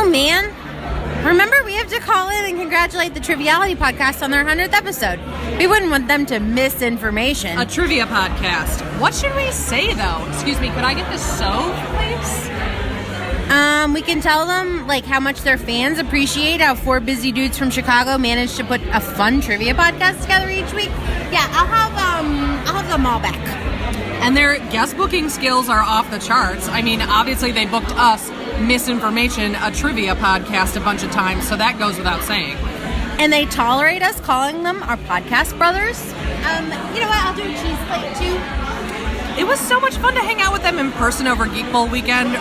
know, man. Remember, we have to call in and congratulate the Triviality podcast on their 100th episode. We wouldn't want them to miss information. A trivia podcast. What should we say, though? Excuse me, could I get this stove, please? We can tell them, like, how much their fans appreciate how four busy dudes from Chicago managed to put a fun trivia podcast together each week. Yeah, I'll have them all back. And their guest booking skills are off the charts. I mean, obviously they booked us, Misinformation, a trivia podcast a bunch of times, so that goes without saying. And they tolerate us calling them our podcast brothers. You know what? I'll do a cheese plate, too. It was so much fun to hang out with them in person over Geek Bowl weekend.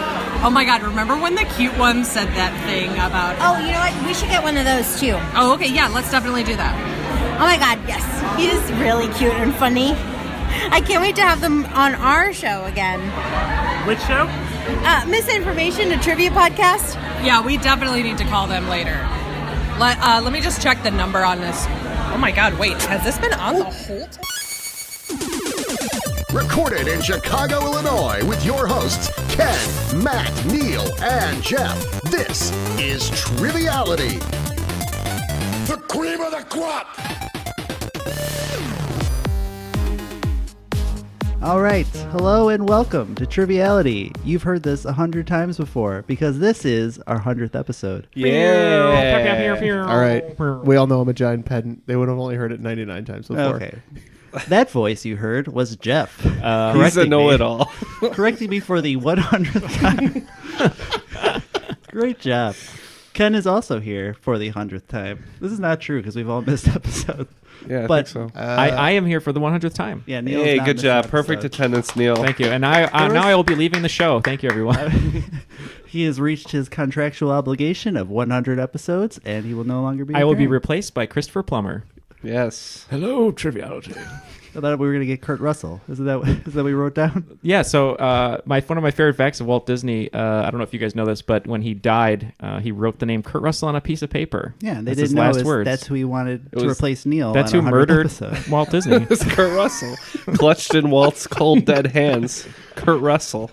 Oh my God, remember when the cute one said that thing about... Oh, you know what? We should get one of those, too. Oh, okay, yeah, let's definitely do that. Oh my God, yes. He is really cute and funny. I can't wait to have them on our show again. Which show? Misinformation, a trivia podcast. Yeah, we definitely need to call them later. Let me just check the number on this. Oh my God, wait, has this been on the whole time? Recorded in Chicago, Illinois, with your hosts, Ken, Matt, Neal, and Jeff. This is Triviality. The cream of the crop! All right, hello and welcome to Triviality. You've heard this 100 times before because this is our 100th episode. Yeah. All right. We all know I'm a giant pedant. They would have only heard it 99 times before. Okay. That voice you heard was Jeff. He's a know-it-all. Correcting me for the 100th time. Great job. Ken is also here for the 100th time. This is not true because we've all missed episodes. Yeah, I But- think so. I am here for the 100th time. Yeah, Neal's Hey, not good missed job. an Perfect episode. attendance, Neal. Thank you. And now I will be leaving the show. Thank you, everyone. He has reached his contractual obligation of 100 episodes, and he will no longer be. I will be appearing. replaced by Christopher Plummer. Yes. Hello, Triviality. I thought we were going to get Kurt Russell. Is that what we wrote down? Yeah, so one of my favorite facts of Walt Disney, I don't know if you guys know this, but when he died, he wrote the name Kurt Russell on a piece of paper. Yeah, and they That's his didn't know last words. that's who he wanted to was- replace Neal. That's on who 100th murdered episode. Walt Disney. It's Kurt Russell. Clutched in Walt's cold, dead hands. Kurt Russell.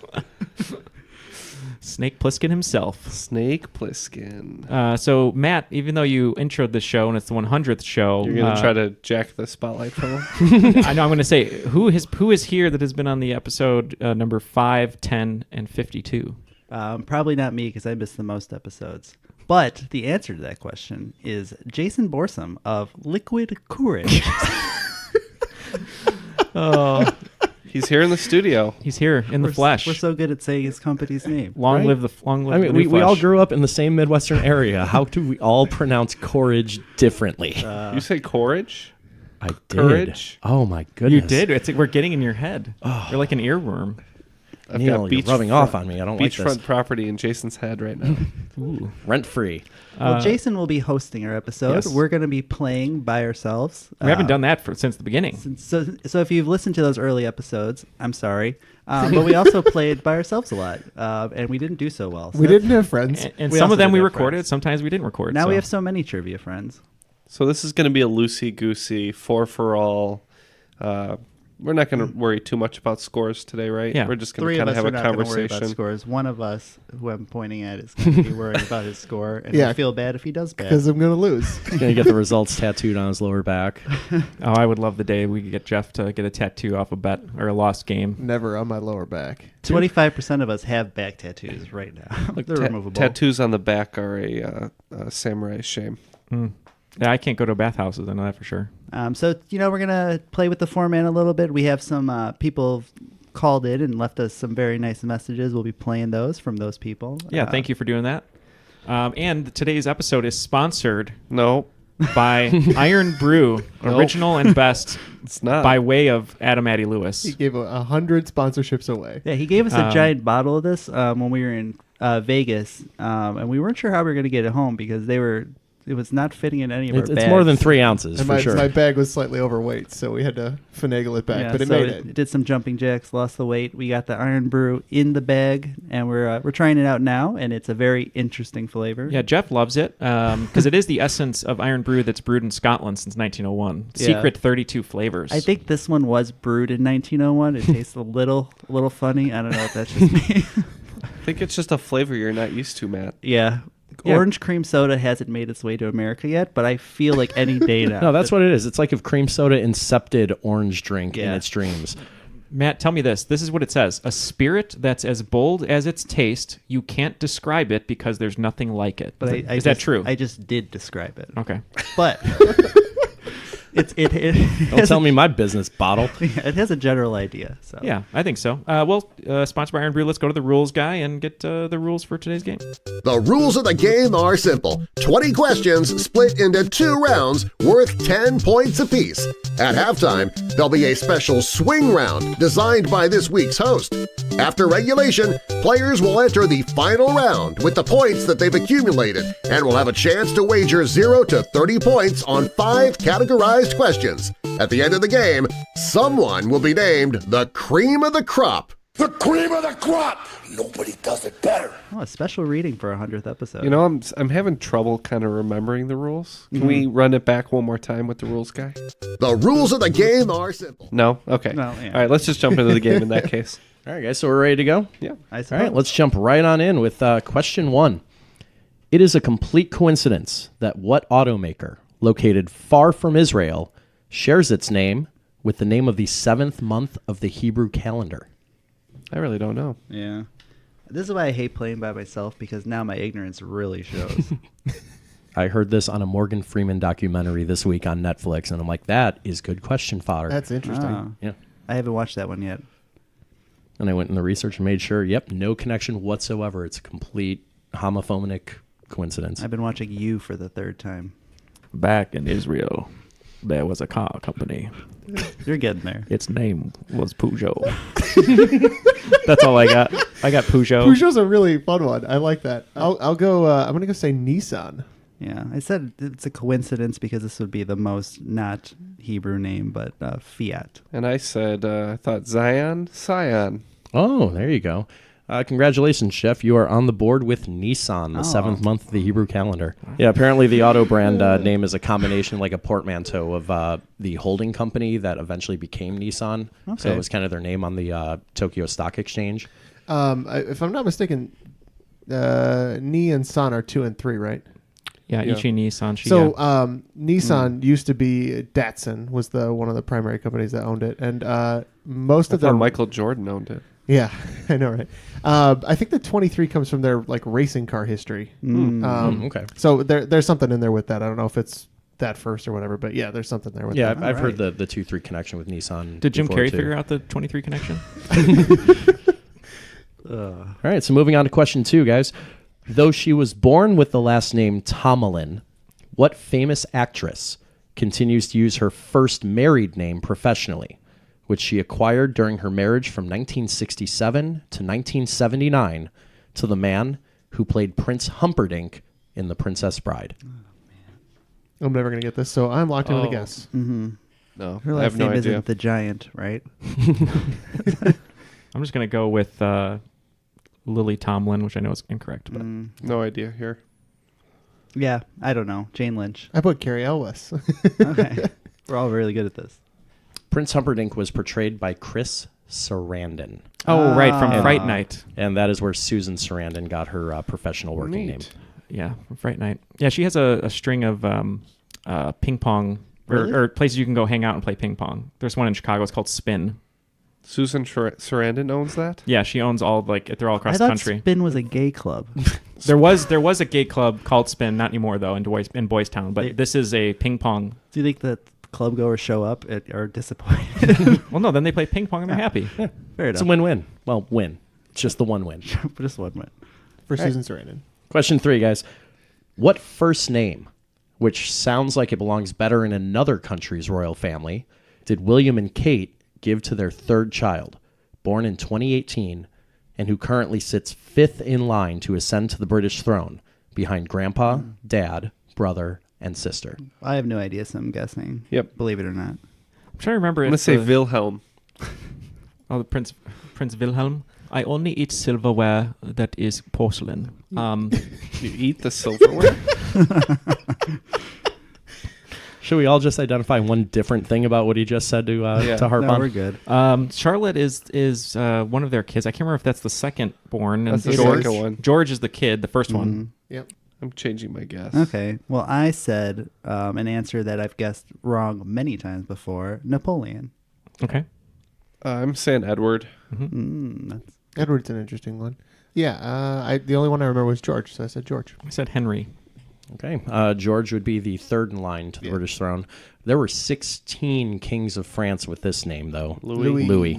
Snake Plissken himself. Snake Plissken. So, Matt, even though you introed the show and it's the 100th show... You're going to try to jack the spotlight from him? I know, I'm going to say, who is here that has been on the episode number 5, 10, and 52? Probably not me because I missed the most episodes. But the answer to that question is Jason Borsom of Liquid Kourage. Oh, He's here in the studio. he's here in the flesh. We're so good at saying his company's name. Long Right? live the I the mean, new we all flesh. grew up in the same Midwestern area. How do we all pronounce courage differently? You say Courage? I did. Courage? Oh, my You goodness. did. It's like we're getting in your head. You're like an earworm. I've Neal, you're rubbing off on me. I don't like beachfront this. property in Jason's head right now. Ooh. Rent free. Well, Jason will be hosting our episode. yes. We're going to be playing by ourselves. We haven't done that since the beginning. So if you've listened to those early episodes, I'm sorry. But we also played by ourselves a lot, and we didn't do so well. So We didn't have friends. And We some also of them we did have recorded. friends. Sometimes we didn't record. Now so. we have so many trivia friends. So this is going to be a loosey-goosey, four-for-all. We're not going to worry too much about scores today, right? Yeah. We're just going Three to of kind us of have are a not going to worry about conversation. scores. One of us, who I'm pointing at, is going to be worried about his score, and Yeah. will feel bad if he does bad. Because I'm going to lose. Going to get the results tattooed on his lower back. Oh, I would love the day we could get Jeff to get a tattoo off a bet or a lost game. Never on my lower back. 25% of us have back tattoos right now. They're removable. Tattoos on the back are a samurai shame. Yeah, I can't go to bathhouses. I know that for sure. So, we're going to play with the format a little bit. We have some people called in and left us some very nice messages. We'll be playing those from those people. Yeah, thank you for doing that. And today's episode is sponsored No, by Iron Brew, Nope. original and best, it's not. by way of Adam Addy Lewis. He gave 100 sponsorships away. Yeah, he gave us a Um, giant bottle of this when we were in Vegas, and we weren't sure how we were going to get it home because it was not fitting in any of our bags. It's more than 3 ounces, And for sure. my bag was slightly overweight, so we had to finagle it back. Yeah, but it so made it did some jumping jacks, lost the weight. We got the Iron Brew in the bag, and we're trying it out now, and it's a very interesting flavor. Yeah, Jeff loves it because it is the essence of Iron Brew that's brewed in Scotland since 1901. Yeah. Secret 32 flavors. I think this one was brewed in 1901. It tastes a little funny. I don't know if that's just me. I think it's just a flavor you're not used to, Matt. Yeah. Yeah. Orange cream soda hasn't made its way to America yet, but I feel like any day now. No, that's what it is. It's like if cream soda incepted orange drink in Yeah. its dreams. Matt, tell me this. This is what it says. A spirit that's as bold as its taste. You can't describe it because there's nothing like it. But Is that true? I just did describe it. Okay. But it Don't has tell me my business, bottle. it has a general idea. So Yeah, I think so. Sponsored by Iron Brew, let's go to the rules guy and get the rules for today's game. The rules of the game are simple. 20 questions split into 2 rounds worth 10 points apiece. At halftime, there'll be a special swing round designed by this week's host. After regulation, players will enter the final round with the points that they've accumulated and will have a chance to wager 0 to 30 points on 5 categorized questions. At the end of the game, someone will be named the cream of the crop. The cream of the crop! Nobody does it better. a special reading for our 100th episode. You know, I'm having trouble kind of remembering the rules. Can we run it back one more time with the rules guy? The rules of the game are simple. No? Okay. No, yeah. All right, let's just jump into the game in that case. All right, guys, so we're ready to go? Yeah. I All suppose. right, let's jump right on in with question 1. It is a complete coincidence that what automaker, located far from Israel, shares its name with the name of the 7th month of the Hebrew calendar? I really don't know. Yeah. This is why I hate playing by myself, because now my ignorance really shows. I heard this on a Morgan Freeman documentary this week on Netflix, and I'm like, that is good question fodder. That's interesting. Oh. Yeah. I haven't watched that one yet. And I went in the research and made sure, yep, no connection whatsoever. It's a complete homophobic coincidence. I've been watching You for the 3rd time. Back in Israel, there was a car company. You're getting there. Its name was Peugeot. That's all I got. I got Peugeot. Peugeot's a really fun one. I like that. I'll go. I'm gonna go say Nissan. Yeah, I said it's a coincidence because this would be the most not Hebrew name, but Fiat. And I said, I thought Scion. Oh, there you go. Congratulations, Chef. You are on the board with Nissan, the 7th month of the Hebrew calendar. Yeah, apparently the auto brand name is a combination, like a portmanteau of the holding company that eventually became Nissan. Okay. So it was kind of their name on the Tokyo Stock Exchange. If I'm not mistaken, Ni and San are 2 and 3, right? Yeah, Ichi, Nissan, Shia. So Nissan used to be Datsun was one of the primary companies that owned it, and most I of their thought Michael Jordan owned it. Yeah, I know, right? I think the 23 comes from their like racing car history. Okay. So there's something in there with that. I don't know if it's that first or whatever, but yeah, there's something there with Yeah, that. I've heard the 2-3 connection with Nissan. Did Jim before, Carrey too. figure out the 23 connection? All right, so moving on to question 2, guys. Though she was born with the last name Tomalin, what famous actress continues to use her first married name professionally, which she acquired during her marriage from 1967 to 1979 to the man who played Prince Humperdinck in The Princess Bride? I'm never gonna get this, so I'm locked in with a guess. No, Her I last have no name idea. isn't the Giant, right? I'm just going to go with Lily Tomlin, which I know is incorrect. But No idea here. Yeah, I don't know. Jane Lynch. I put Carrie Elwes. Okay. We're all really good at this. Prince Humperdinck was portrayed by Chris Sarandon, Oh, right, from Fright Night. and that is where Susan Sarandon got her professional working name. Yeah, from Fright Night. Yeah, she has a string of ping pong or places you can go hang out and play ping pong. There's one in Chicago. It's called Spin. Susan Sarandon owns that? Yeah, she owns all they're all across I the thought country. Spin was a gay club. There was a gay club called Spin, not anymore though, in Boys Town. But this is a ping pong. Do you think the club goers show up and are disappointed? Well, no, then they play ping pong and they're happy. Fair It's enough. a win-win. Well, win. It's just the one win. Just one win. For Susan Sarandon. Question 3, guys. What first name, which sounds like it belongs better in another country's royal family, did William and Kate give to their 3rd child, born in 2018, and who currently sits 5th in line to ascend to the British throne, behind Grandpa, Dad, brother, and sister? I have no idea, so I'm guessing. Yep. Believe it or not. I'm trying to remember. I'm going to it's say the- Wilhelm. Oh, the Prince Wilhelm. I only eat silverware that is porcelain. You eat the silverware? Should we all just identify one different thing about what he just said to harp No, on? we're good. Charlotte is one of their kids. I can't remember if that's the second born. And That's the George, second one. George is the kid, the first one. Yep. I'm changing my guess. Okay. Well, I said an answer that I've guessed wrong many times before. Napoleon. Okay. I'm saying Edward. That's Edward's an interesting one. Yeah, the only one I remember was George, so I said George. I said Henry. Okay. George would be the third in line to the British throne. There were 16 kings of France with this name, though. Louis.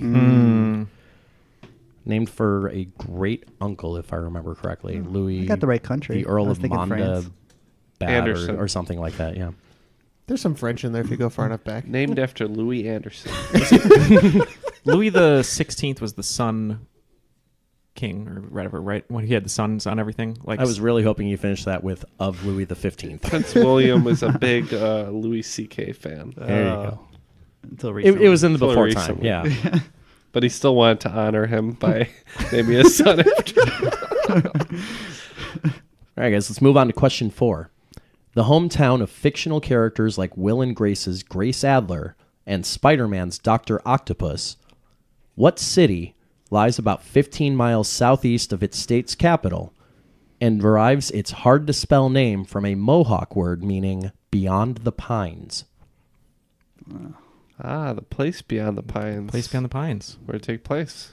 Named for a great uncle, if I remember correctly. Louis. I got the right country. The Earl I was of thinking Manda France. Anderson. or something like that, yeah. There's some French in there if you go far enough back. Named after Louis Anderson. Louis the 16th was the Sun King or whatever, right? When he had the suns on everything. Like I was really hoping you finished that with of Louis the 15th. Prince William was a big Louis C.K. fan. There you go. Until recently. It was in the Until before time, recently. yeah. But he still wanted to honor him by naming his son after him. All right, guys, let's move on to question 4. The hometown of fictional characters like Will and Grace's Grace Adler and Spider-Man's Dr. Octopus, what city lies about 15 miles southeast of its state's capital and derives its hard-to-spell name from a Mohawk word meaning beyond the pines? The place beyond the pines. Place Beyond the Pines. Where it take place?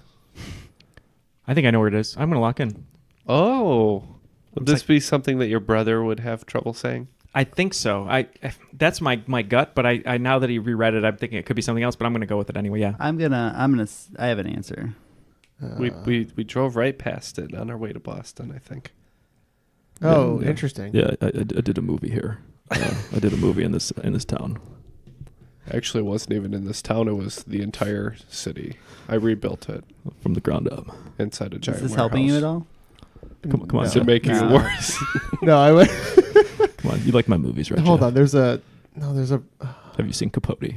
I think I know where it is. I'm going to lock in. Oh. Would this be something that your brother would have trouble saying? I think so. That's my gut, but I now that he reread it, I'm thinking it could be something else, but I'm going to go with it anyway, yeah. I have an answer. We drove right past it on our way to Boston, I think. Oh, interesting. Yeah, I did a movie here. I did a movie in this town. Actually, it wasn't even in this town. It was the entire city. I rebuilt it From the ground up. inside a giant Is this warehouse. helping you at all? Come on, Is it making it No. worse? No, I went. come on. You like my movies, right? Hold Jeff? on. There's a. Have you seen Capote?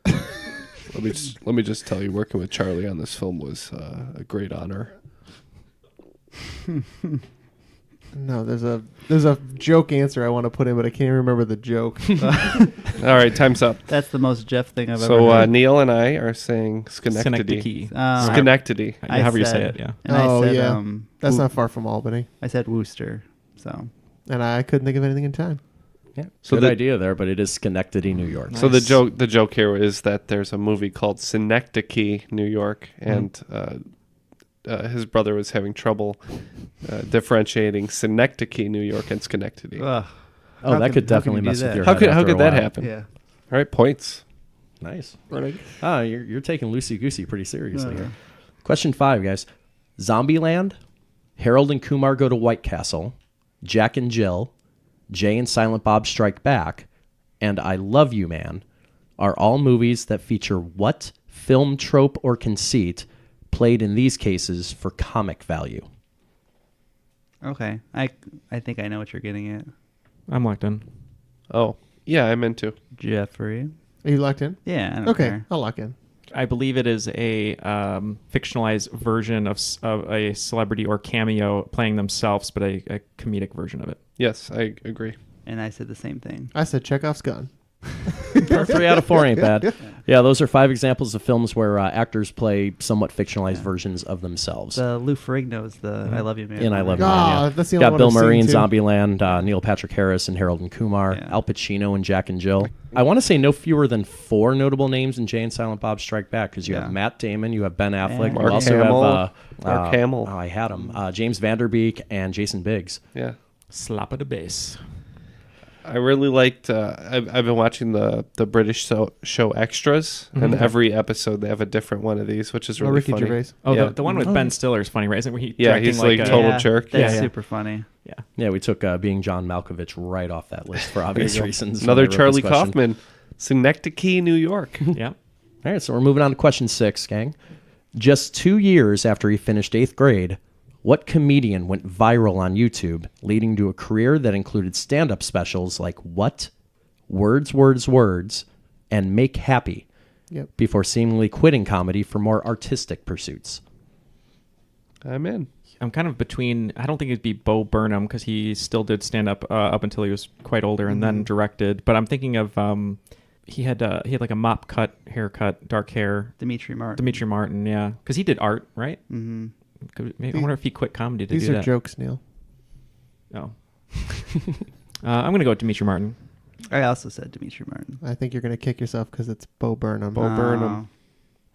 Let me just tell you, working with Charlie on this film was a great honor. No, there's a joke answer I want to put in, but I can't even remember the joke. All right, time's up. That's the most Jeff thing I've ever So heard. Neal and I are saying Schenectady. Schenectady. Schenectady. I However you say said- it, yeah. And Oh, I said, yeah. That's not far from Albany, I said Worcester. So and I couldn't think of anything in time. Yeah, So good the- idea there, but it is Schenectady, New York. So the joke here is that there's a movie called Synecdoche, New York, and his brother was having trouble differentiating Synecdoche, New York, and Schenectady. ugh. Oh, How that can- could how can definitely you do mess with that? your How head could after a that while. happen? Yeah. All right, points. Nice. Oh, you're taking Lucy Goosey pretty seriously Uh. here. Question 5, guys. Zombieland, Harold and Kumar Go to White Castle, Jack and Jill, Jay and Silent Bob Strike Back, and I Love You Man are all movies that feature what film trope or conceit played in these cases for comic value? Okay. I think I know what you're getting at. I'm locked in. Oh, yeah, I'm into. Jeffrey. Are you locked in? Yeah, I don't Okay, care. I'll lock in. I believe it is a fictionalized version of a celebrity or cameo playing themselves, but a comedic version of it. Yes, I agree. And I said the same thing. I said Chekhov's gun. 3 out of 4 ain't bad. Yeah, those are 5 examples of films where actors play somewhat fictionalized versions of themselves. Lou Ferrigno's the I Love You Man. And I Love You Ah, Man, yeah. that's the only Got one Bill I've Murray in seen, too. Zombieland, Neil Patrick Harris and Harold and Kumar, Yeah. Al Pacino and Jack and Jill. I want to say no fewer than 4 notable names in Jay and Silent Bob Strike Back, because you Yeah. have Matt Damon, you have Ben Affleck, Mark you also Hamill. have Mark Hamill. Oh, I had him. James Vanderbeek and Jason Biggs. Yeah. Slap of the bass. I really liked. I've been watching the British show Extras, and every episode they have a different one of these, which is really Ricky funny. Gervais. Oh, Yeah. the one with Ben Stiller is funny, right? Isn't he? Yeah, directing he's like a- total jerk. That's Yeah. super funny. Yeah. Yeah, we took Being John Malkovich right off that list for obvious reasons. when I Another wrote this Charlie question. Kaufman, Synecdoche, New York. Yeah. All right, so we're moving on to question 6, gang. Just 2 years after he finished 8th grade, what comedian went viral on YouTube, leading to a career that included stand-up specials like What, Words, Words, Words, and Make Happy, Yep. before seemingly quitting comedy for more artistic pursuits? I'm in. I'm kind of between. I don't think it'd be Bo Burnham because he still did stand up up until he was quite older and then directed. But I'm thinking of he had like a mop cut haircut, dark hair. Dimitri Martin. Dimitri Martin, yeah, because he did art, right? Mm-hmm. Maybe, I wonder if he quit comedy to These do are that. jokes, Neil. Oh, I'm going to go with Dimitri Martin. I also said Dimitri Martin. I think you're going to kick yourself because it's Bo Burnham. Bo Burnham.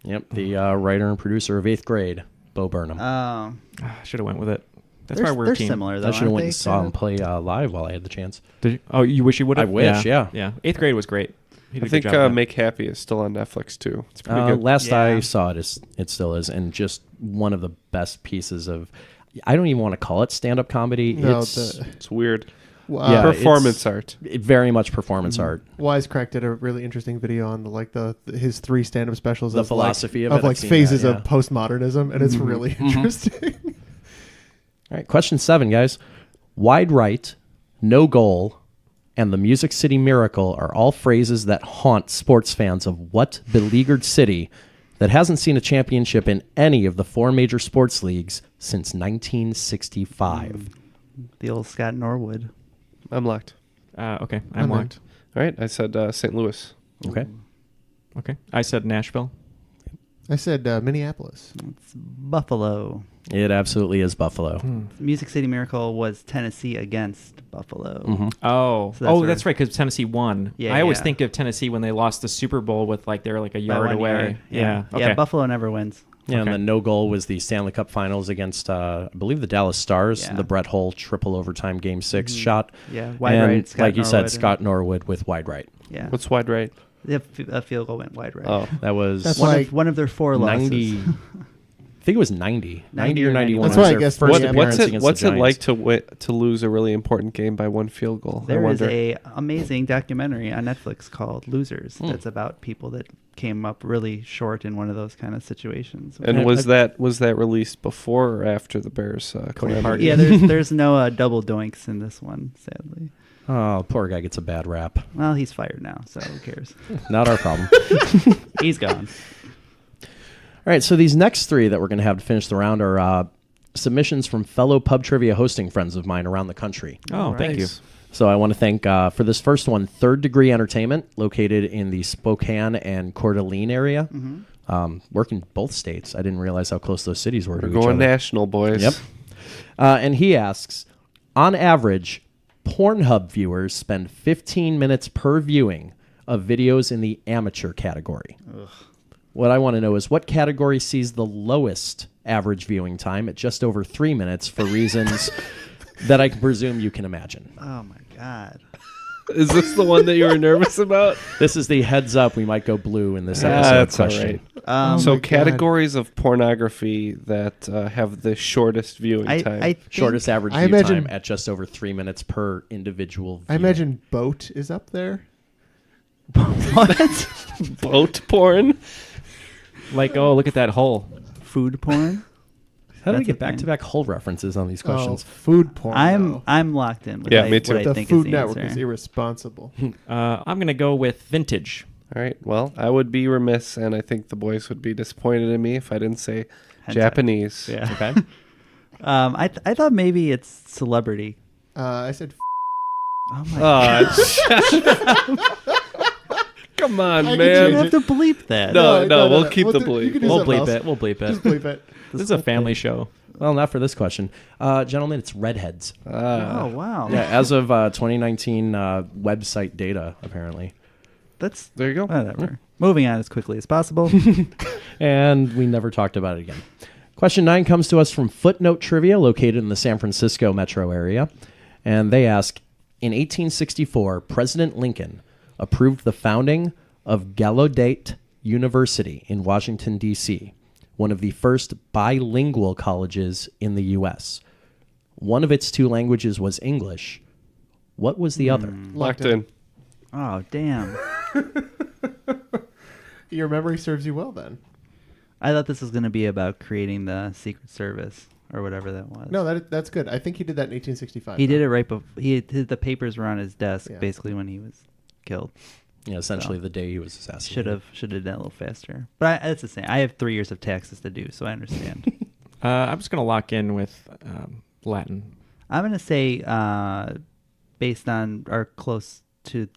Yep, the writer and producer of 8th Grade, Bo Burnham. Oh. I should have went with it. That's They're, why we're they're a team. similar, though. I should have aren't went they, and saw kind him of? play live while I had the chance. Did you? Oh, you wish you would have? I wish, yeah. Yeah. 8th Grade was great. He did I a think good job with Make Happy is still on Netflix too. It's pretty good. Last Yeah. I saw it, it still is, and just one of the best pieces of. I don't even want to call it stand-up comedy. No, It's weird. Yeah, Performance art. Very much performance art. Wisecrack did a really interesting video on his 3 stand-up specials. The of philosophy like, of it. of I've like seen phases that, yeah. of postmodernism, and it's really interesting. All right, question 7, guys. Wide right, no goal, and the Music City Miracle are all phrases that haunt sports fans of what beleaguered city that hasn't seen a championship in any of the 4 major sports leagues since 1965. The old Scott Norwood. I'm locked. Okay, I'm locked. All right, I said St. Louis. Okay. Okay. I said Nashville. I said Minneapolis. It's Buffalo. It absolutely is Buffalo. Music City Miracle was Tennessee against Buffalo. Oh, So that's where- that's right, because Tennessee won. Yeah, I always yeah. think of Tennessee when they lost the Super Bowl with like they're like a By yard 1 away. yard. Yeah. Okay. Yeah, Buffalo never wins. Yeah, and Okay. the no goal was the Stanley Cup Finals against, I believe, the Dallas Stars, Yeah. the Brett Hull triple overtime Game 6 shot. Yeah, wide and right, Scott like you said, Norwood, Scott Norwood with wide right. Yeah. What's wide right? A field goal went wide right. Oh, That was That's one, why- of, one of their 4 losses. 90. I think it was 90. 90 or 91. That's why I was their guess first Minneapolis- appearance what's it against what's the it like Giants. to lose a really important game by 1 field goal? There I is wonder. a amazing documentary on Netflix called Losers that's about people that came up really short in one of those kind of situations. And was that released before or after the Bears? Calamity? Yeah, there's no double doinks in this one, sadly. Oh, poor guy gets a bad rap. Well, he's fired now, so who cares? Not our problem. He's gone. All right, so these next 3 that we're going to have to finish the round are submissions from fellow pub trivia hosting friends of mine around the country. Oh, thank you. So I want to thank, for this first one, Third Degree Entertainment, located in the Spokane and Coeur d'Alene area. Work in both states. I didn't realize how close those cities were We're to each going other. national, boys. Yep. And he asks, on average, Pornhub viewers spend 15 minutes per viewing of videos in the amateur category. What I want to know is what category sees the lowest average viewing time at just over 3 minutes for reasons that I can presume you can imagine. Oh, my God. Is this the one that you were nervous about? This is the heads up we might go blue in this episode That's all question. right. So categories of pornography that have the shortest viewing time. I think- Shortest average I view imagine- time at just over 3 minutes per individual view. I imagine Boat is up there. What? Boat porn. Like, oh, look at that hole. Food porn? How do we That's a get back-to-back Hull references on these Oh, questions? food porn. though. I'm locked in with Yeah, me too. what I The think Food is the Network answer. is irresponsible. I'm going to go with vintage. All right. Well, I would be remiss, and I think the boys would be disappointed in me if I didn't say Hentai. Japanese. Yeah. Okay. I thought maybe it's celebrity. I said. Oh my God. Come on, I can You man. have to bleep that. No, we'll keep the You bleep. can do We'll something bleep else. it. We'll bleep Just it. bleep it. This is a family show. Well, not for this question. Gentlemen, it's redheads. Oh wow. Yeah, as of 2019 website data, apparently. That's There you go. whatever. Moving on as quickly as possible. And we never talked about it again. Question 9 comes to us from Footnote Trivia, located in the San Francisco metro area. And they ask, in 1864, President Lincoln approved the founding of Gallaudet University in Washington, D.C., one of the first bilingual colleges in the U.S. One of its 2 languages was English. What was the other? Locked in. Oh damn. Your memory serves you well then. I thought this was going to be about creating the Secret Service or whatever that was. No, that's good. I think he did that in 1865. He did it right before. The papers were on his desk Yeah. basically when he was killed. Yeah, essentially So, the day he was assassinated. Should have done it a little faster. But that's the same. I have 3 years of taxes to do, so I understand. I'm just going to lock in with Latin. I'm going to say, based on our close to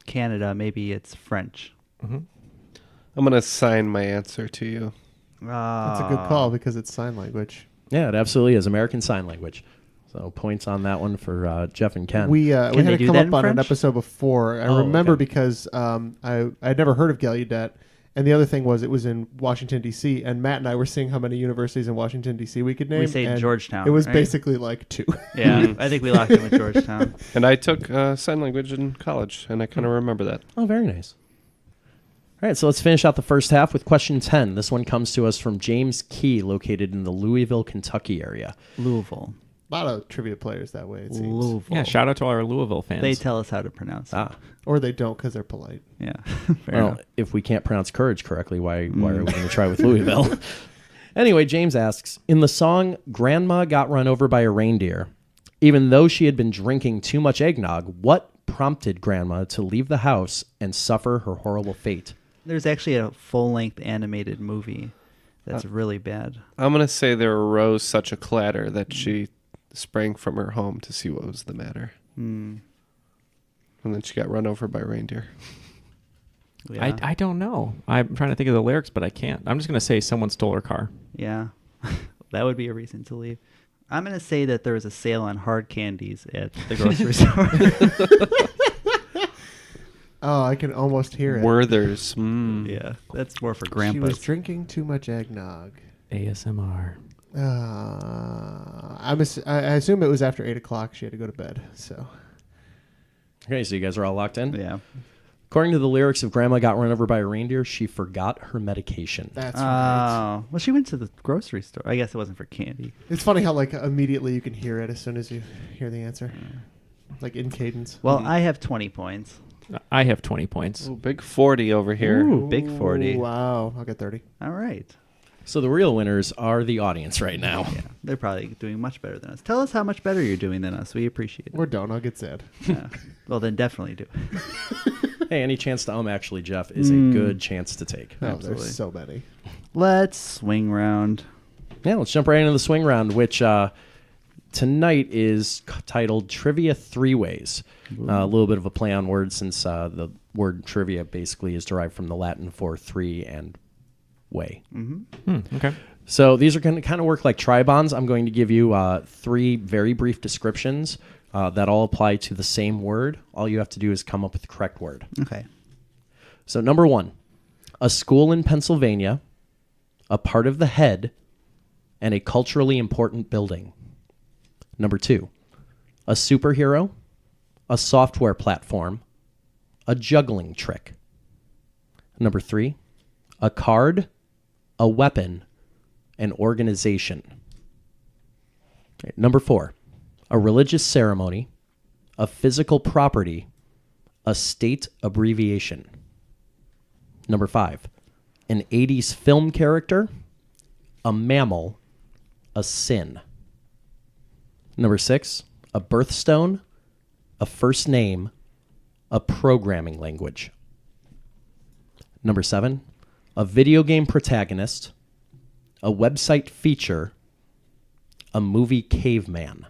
Canada, maybe it's French. I'm going to sign my answer to you. That's a good call because it's sign language. Yeah, it absolutely is. American Sign Language. So points on that one for Jeff and Ken. We had they it do come that up in on an French? episode before. I remember because I'd never heard of Gallaudet. And the other thing was it was in Washington, D.C., and Matt and I were seeing how many universities in Washington, D.C. we could name. We say and Georgetown, It was right? basically like 2. Yeah, I think we locked in with Georgetown. And I took sign language in college, and I kind of remember that. Oh, very nice. All right, so let's finish out the first half with question 10. This one comes to us from James Key, located in the Louisville, Kentucky area. Louisville. A lot of trivia players that way, it seems. Louisville. Yeah, shout out to our Louisville fans. They tell us how to pronounce it. Ah, Or they don't because they're polite. Yeah. Fair well, enough. if we can't pronounce courage correctly, why are we going to try with Louisville? Anyway, James asks, in the song Grandma Got Run Over by a Reindeer, even though she had been drinking too much eggnog, what prompted Grandma to leave the house and suffer her horrible fate? There's actually a full-length animated movie that's really bad. I'm going to say there arose such a clatter that she sprang from her home to see what was the matter. And then she got run over by a reindeer. Yeah. I don't know. I'm trying to think of the lyrics, but I can't. I'm just going to say someone stole her car. Yeah. That would be a reason to leave. I'm going to say that there was a sale on hard candies at the grocery store. Oh, I can almost hear it. Werther's. Yeah, that's more for She grandpas. was drinking too much eggnog. ASMR. I assume it was after 8 o'clock. She had to go to bed. So Okay, so you guys are all locked in? Yeah. According to the lyrics of Grandma Got Run Over by a Reindeer, she forgot her medication. that's right. Oh, well, she went to the grocery store. I guess it wasn't for candy. It's funny how like immediately you can hear it as soon as you hear the answer, like in cadence. Well, I have 20 points. I have 20 points. Ooh, big 40 over here. Ooh, big 40. Ooh, wow, I'll get 30. All right. So the real winners are the audience right now. Yeah, they're probably doing much better than us. Tell us how much better you're doing than us. We appreciate it. Or don't. I'll get sad. Yeah. Well, then definitely do. Hey, any chance to actually, Jeff, is a good chance to take. Oh, Absolutely. there's so many. Let's swing round. Yeah, let's jump right into the swing round, which tonight is titled Trivia Three Ways. A little bit of a play on words since the word trivia basically is derived from the Latin for three and way. Okay. So these are going to kind of work like tribons. I'm going to give you 3 very brief descriptions that all apply to the same word. All you have to do is come up with the correct word. Okay. So number 1, a school in Pennsylvania, a part of the head, and a culturally important building. Number 2, a superhero, a software platform, a juggling trick. Number 3, a card, a weapon, an organization. Okay, number 4, a religious ceremony, a physical property, a state abbreviation. Number 5, an 80s film character, a mammal, a sin. Number 6, a birthstone, a first name, a programming language. Number 7, a video game protagonist, a website feature, a movie caveman.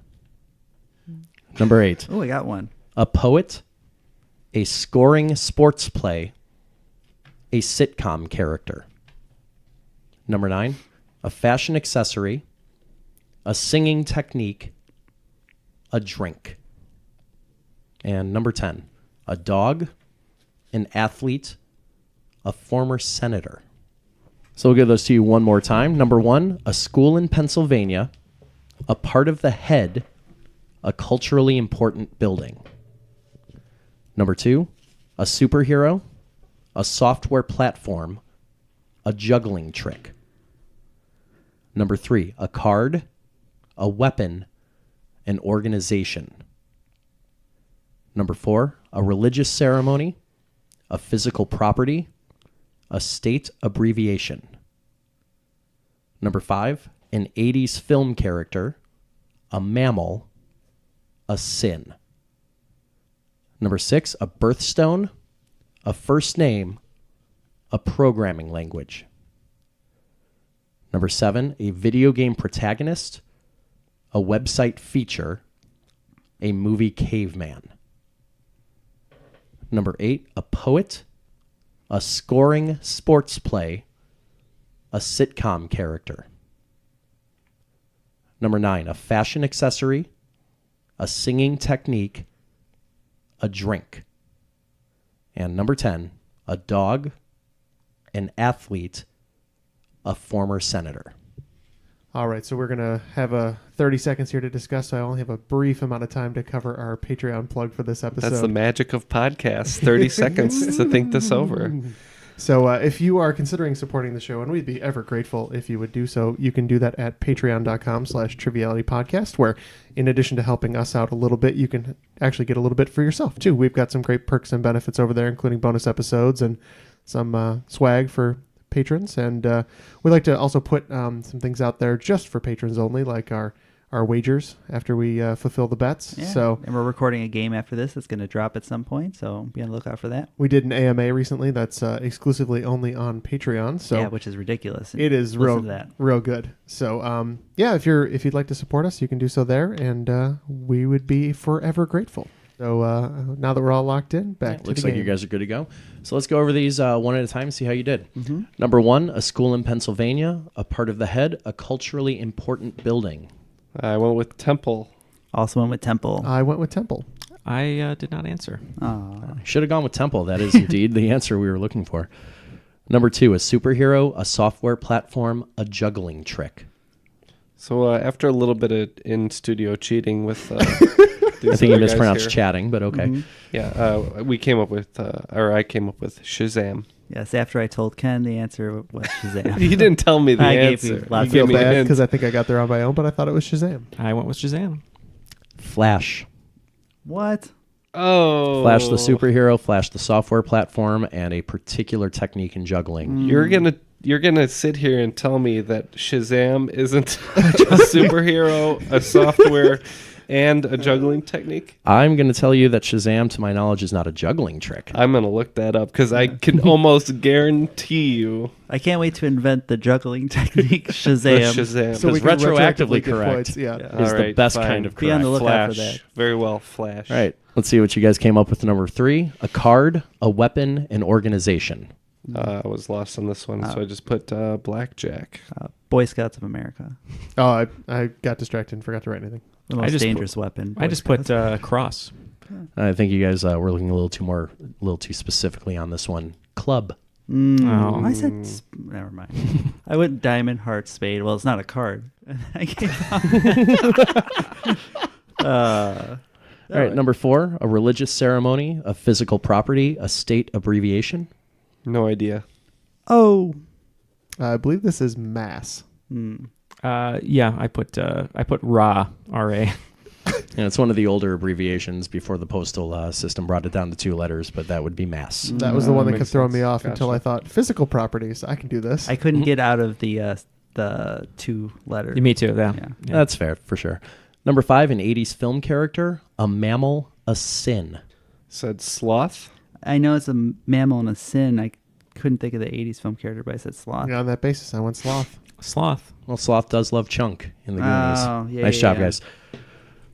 Number 8, Oh, I got one. a poet, a scoring sports play, a sitcom character. Number 9, a fashion accessory, a singing technique, a drink. And number 10, a dog, an athlete, a former senator. So we'll give those to you one more time. Number 1, a school in Pennsylvania, a part of the head, a culturally important building. Number 2, a superhero, a software platform, a juggling trick. Number 3, a card, a weapon, an organization. Number 4, a religious ceremony, a physical property, a state abbreviation. Number 5, an 80s film character, a mammal, a sin. Number 6, a birthstone, a first name, a programming language. Number 7, a video game protagonist, a website feature, a movie caveman. Number 8, a poet, a scoring sports play, a sitcom character. Number 9, a fashion accessory, a singing technique, a drink. And number 10, a dog, an athlete, a former senator. All right, so we're going to have 30 seconds here to discuss. So I only have a brief amount of time to cover our Patreon plug for this episode. That's the magic of podcasts. 30 seconds to think this over. So if you are considering supporting the show, and we'd be ever grateful if you would do so, you can do that at patreon.com/trivialitypodcast, where in addition to helping us out a little bit, you can actually get a little bit for yourself, too. We've got some great perks and benefits over there, including bonus episodes and some swag for patrons. And we like to also put some things out there just for patrons only, like our wagers after we fulfill the bets. Yeah. So, and we're recording a game after this that's going to drop at some point, so be on the lookout for that. we did an AMA recently that's exclusively only on Patreon. So yeah, which is ridiculous. it is Listen to that. real good. So yeah, if you'd like to support us, you can do so there, and we would be forever grateful. So now that we're all locked in, back to Looks the like game. you guys are good to go. So let's go over these one at a time and see how you did. Number 1, a school in Pennsylvania, a part of the head, a culturally important building. I went with Temple. Also went with Temple. I went with Temple. I did not answer. Should have gone with Temple. That is indeed the answer we were looking for. Number 2, a superhero, a software platform, a juggling trick. So after a little bit of in-studio cheating with... I think you mispronounced chatting, but okay. Yeah, we came up with, or I came up with Shazam. Yes, after I told Ken the answer was Shazam. You didn't tell me the I answer. gave you I lots feel of bad hint. because I think I got there on my own, but I thought it was Shazam. I went with Shazam. Flash. What? Oh. Flash the superhero, Flash the software platform, and a particular technique in juggling. You're gonna sit here and tell me that Shazam isn't a superhero, a software, and a juggling technique? I'm going to tell you that Shazam, to my knowledge, is not a juggling trick. I'm gonna look that up because I can almost guarantee you I can't wait to invent the juggling technique, Shazam. Shazam. So we Because can retroactively give correct. points, yeah. Is All the right, best fine. kind of Be on correct. the lookout for Flash. that. Very well, Flash. All right, let's see what you guys came up with. Number 3, a card, a weapon, an organization. I was lost on this one, so I just put Blackjack. Boy Scouts of America. Oh, I got distracted and forgot to write anything. The I most just dangerous weapon. I just put cross. I think you guys were looking a little too specifically on this one. Club. Oh. I said... Never mind. I went diamond, heart, spade. Well, it's not a card. I gave All right, number 4, a religious ceremony, a physical property, a state abbreviation. No idea. Oh. I believe this is Mass. Yeah, I put RA, R-A. And it's one of the older abbreviations before the postal system brought it down to 2 letters, but that would be mass. That was the one that kept makes throwing me sense. off until Gotcha. I thought physical properties. I can do this. I couldn't get out of the 2 letters. Me too, yeah. Yeah. That's fair, for sure. Number 5, an 80s film character, a mammal, a sin. Said Sloth. I know it's a mammal and a sin. I couldn't think of the 80s film character, but I said sloth. Yeah, on that basis, I went sloth. Sloth. Well, Sloth does love Chunk in the Goonies. Oh, yeah, nice yeah, job, yeah. guys.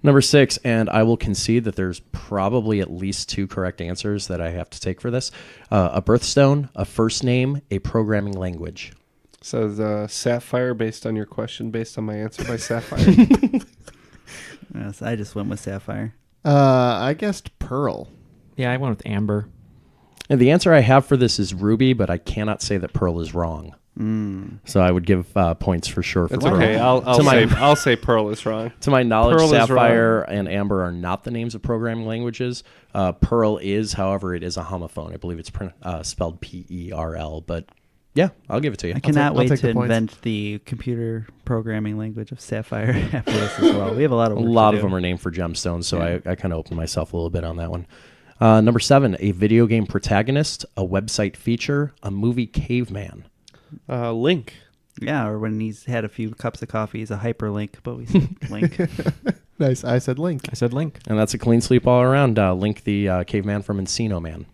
Number 6, and I will concede that there's probably at least 2 correct answers that I have to take for this. A birthstone, a first name, a programming language. Says Sapphire based on your question, based on my answer by Sapphire. Yes, I just went with sapphire. I guessed Pearl. Yeah, I went with Amber. And the answer I have for this is Ruby, but I cannot say that Pearl is wrong. So I would give points for sure for It's Pearl. okay. To I'll say Pearl is wrong. To my knowledge, Pearl is Sapphire and Amber are not the names of programming languages. Pearl is, however, it is a homophone. I believe it's spelled P-E-R-L, but yeah, I'll give it to you. I cannot I'll wait take to the points. invent the computer programming language of sapphire after this as well. We have a lot of A work lot to of do. them are named for gemstones, so Yeah. I kind of opened myself a little bit on that one. Number 7, a video game protagonist, a website feature, a movie caveman. Link. Yeah, or when he's had a few cups of coffee, he's a hyperlink, but we said link. Nice. I said Link. I said Link. And that's a clean sweep all around. Link the caveman from Encino Man.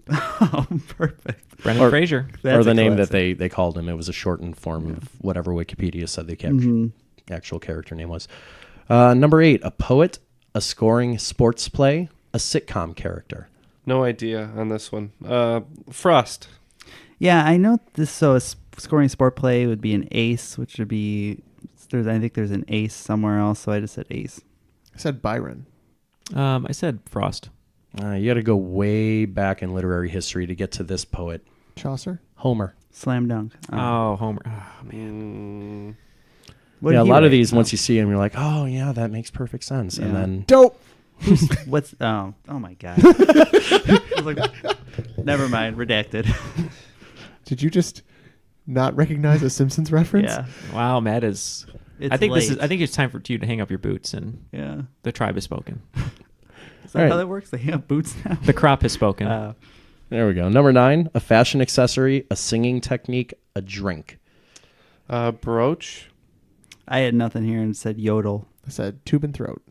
Oh, perfect. Brendan Fraser. That's or the a name classic. that they called him. It was a shortened form of whatever Wikipedia said the actual character name was. Number 8, a poet, a scoring sports play, a sitcom character. No idea on this one. Frost. Yeah, I know this. So scoring sport play would be an ace, which would be I think there's an ace somewhere else. So I just said ace. I said Byron. I said Frost. You got to go way back in literary history to get to this poet. Chaucer. Homer. Slam dunk. Oh, Homer. Oh, man. What Yeah, did a he lot of write? these, once you see them, you're like, oh, yeah, that makes perfect sense. And Yeah. then, Dope. What's oh my god. I was like, never mind, redacted. Did you just not recognize a Simpsons reference? Yeah. Wow, Matt is. It's I think late. I think it's time for you to hang up your boots, and Yeah. the tribe has spoken. Is that All right. how that works? They have boots now. The crop has spoken. there we go. Number 9, a fashion accessory, a singing technique, a drink. Brooch. I had nothing here and said yodel. I said tube and throat.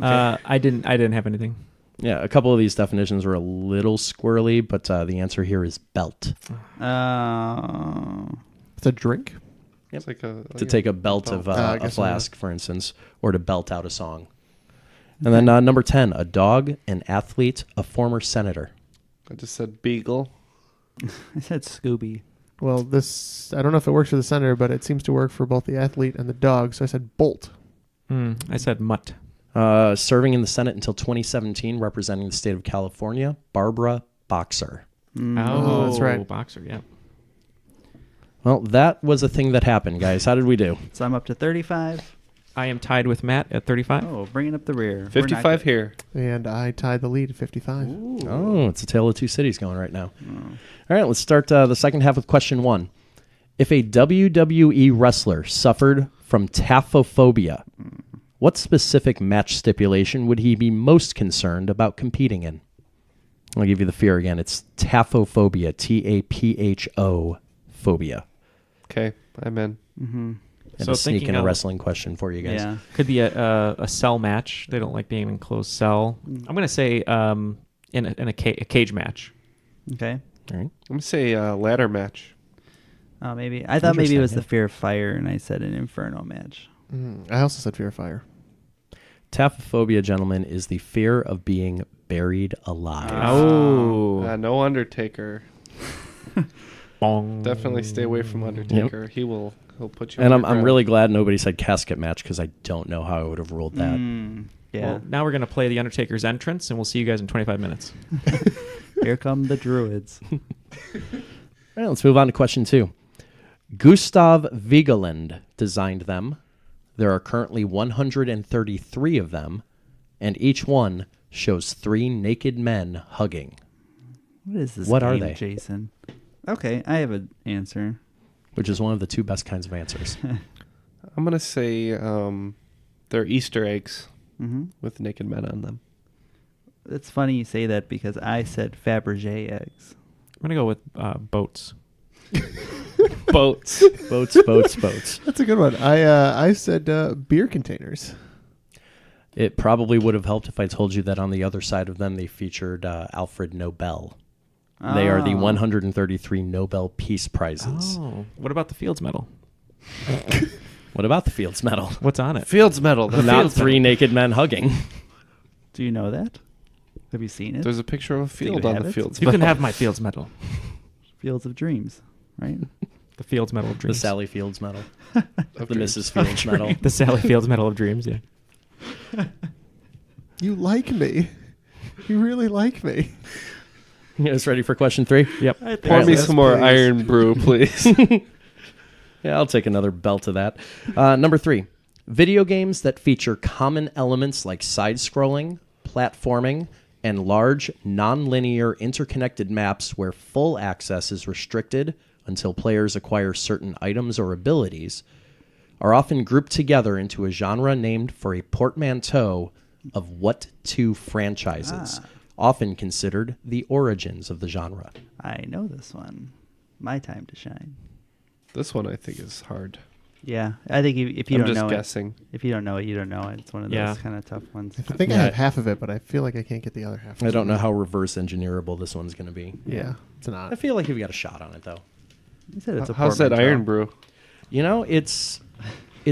I didn't have anything. Yeah, a couple of these definitions were a little squirrely, but the answer here is belt. It's a drink. It's like a To take a belt of I a guess flask, for instance, or to belt out a song. And then number 10, a dog, an athlete, a former senator. I just said beagle. I said Scooby. Well, this I don't know if it works for the senator, but it seems to work for both the athlete and the dog. So I said bolt. I said mutt. Serving in the Senate until 2017, representing the state of California, Barbara Boxer. Oh, that's right. Boxer, yeah. Well, that was a thing that happened, guys. How did we do? So I'm up to 35. I am tied with Matt at 35. Oh, bringing up the rear. We're not 55 good. here. And I tied the lead at 55. Oh, it's a tale of two cities going right now. All right, let's start the second half with question 1. If a WWE wrestler suffered from taphophobia, what specific match stipulation would he be most concerned about competing in? I'll give you the fear again. It's taphophobia, Tapho phobia. Okay, I'm in. And So a sneak thinking in a out- wrestling question for you guys. Yeah. Could be a cell match. They don't like being in an enclosed cell. I'm going to say in a cage match. Okay. All right. I'm going to say ladder match. Maybe. I thought maybe it was Interesting, the fear of fire, and I said an inferno match. I also said fear of fire. Taphophobia, gentlemen, is the fear of being buried alive. Oh. No Undertaker. Bong. Definitely stay away from Undertaker. He'll put you And I'm underground. really glad nobody said casket match because I don't know how I would have ruled that. Yeah. Well, now we're going to play the Undertaker's entrance, and we'll see you guys in 25 minutes. Here come the druids. All right, let's move on to question 2. Gustav Vigeland designed them. There are currently 133 of them, and each one shows 3 naked men hugging. What is this What game, are they? Jason? Okay, I have an answer. Which is one of the 2 best kinds of answers. I'm going to say they're Easter eggs Mm-hmm. with naked men on them. It's funny you say that because I said Fabergé eggs. I'm going to go with boats. Boats. Boats. That's a good one. I said beer containers. It probably would have helped if I told you that on the other side of them they featured Alfred Nobel. They are the 133 Nobel Peace Prizes. Oh. What about the Fields Medal? What about the Fields Medal? What's on it? Fields medal. The Not Fields 3 medal. naked men hugging. Do you know that? Have you seen it? There's a picture of a you field on have the it? Fields You can medal. have my Fields Medal. Fields of Dreams, right? The Fields Medal of The Dreams. Sally Fields Medal. Of The dreams. Mrs. Fields Medal. The Sally Fields Medal of Dreams, yeah. You like me. You really like me. You guys ready for question 3? Yep. Pour me Yes, some more please. iron brew, please. Yeah, I'll take another belt of that. Number 3. Video games that feature common elements like side-scrolling, platforming, and large, non-linear interconnected maps where full access is restricted until players acquire certain items or abilities are often grouped together into a genre named for a portmanteau of what 2 franchises, often considered the origins of the genre. I know this one. My time to shine. This one I think is hard. Yeah, I think if you I'm don't just know guessing. it, if you don't know it, you don't know it. It's one of those Yeah. kind of tough ones. I think I have half of it, but I feel like I can't get the other half. I don't know how reverse engineerable this one's going to be. Yeah, it's not. I feel like you've got a shot on it, though. You said it's a How's that portmanteau. iron brew? You know, it's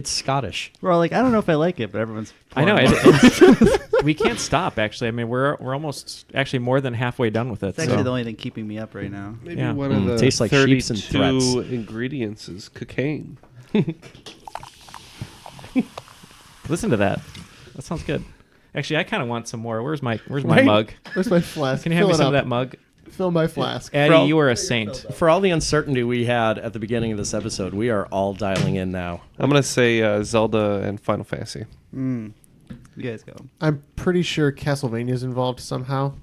Scottish. We're all like, I don't know if I like it, but everyone's. I know. pouring We can't stop, actually. I mean, we're almost actually more than halfway done with it. It's actually so. the only thing keeping me up right now. Maybe Yeah. one of the tastes like sheeps and 32 ingredients is cocaine. Listen to that. That sounds good. Actually, I kind of want some more. Where's my Right? mug? Where's my flask? Can you hand me Fill it some of up. that mug? Fill my flask. Addie, you are a saint. For all the uncertainty we had at the beginning of this episode, we are all dialing in now. I'm gonna say Zelda and Final Fantasy. You guys go. I'm pretty sure Castlevania's involved somehow.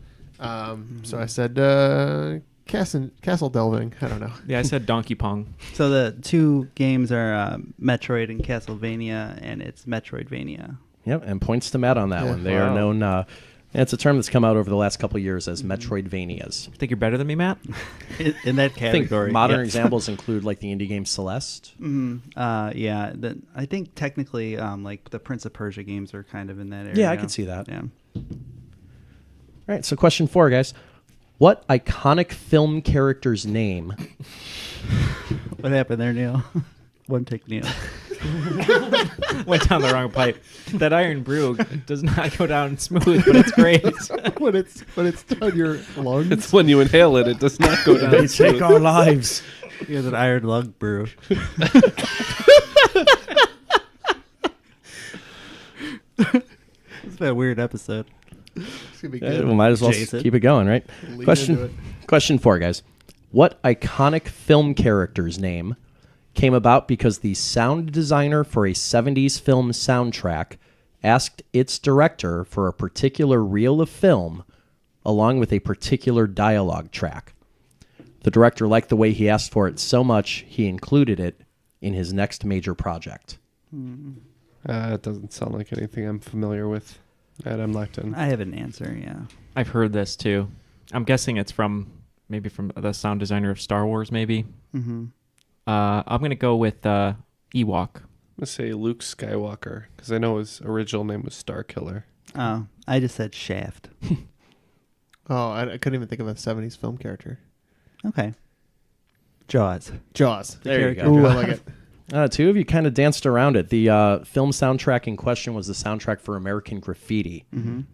So I said Castle Delving. I don't know. Yeah, I said Donkey Kong. So the two games are Metroid and Castlevania, and it's Metroidvania. Yep, and points to Matt on that one. They are known. It's a term that's come out over the last couple of years as Metroidvanias. Think you're better than me, Matt? In that I think category. modern examples include like the indie game Celeste. Yeah, I think technically, like the Prince of Persia games are kind of in that area. Yeah, I could see that. Yeah. All right, so question 4, guys. What iconic film character's name? What happened there, Neal? One take, Neal. Went down the wrong pipe. That iron brew does not go down smooth, but it's great. when it's down your lungs. It's when you inhale it; it does not go down. They take our lives. He has an iron lung brew. It's been a weird episode. It's gonna be Yeah, good. we might as well Jason. keep it going, right? Lean into Question it. question 4, guys. What iconic film character's name came about because the sound designer for a 70s film soundtrack asked its director for a particular reel of film along with a particular dialogue track? The director liked the way he asked for it so much he included it in his next major project. It doesn't sound like anything I'm familiar with. And I'm locked in. I have an answer, yeah. I've heard this too. I'm guessing it's maybe from the sound designer of Star Wars, maybe. Mm-hmm. I'm going to go with Ewok. I'm gonna say Luke Skywalker because I know his original name was Starkiller. Oh, I just said Shaft. Oh, I couldn't even think of a 70s film character. Okay. Jaws. Jaws. There you go. Ooh, I like it. 2 of you kind of danced around it. The film soundtrack in question was the soundtrack for American Graffiti,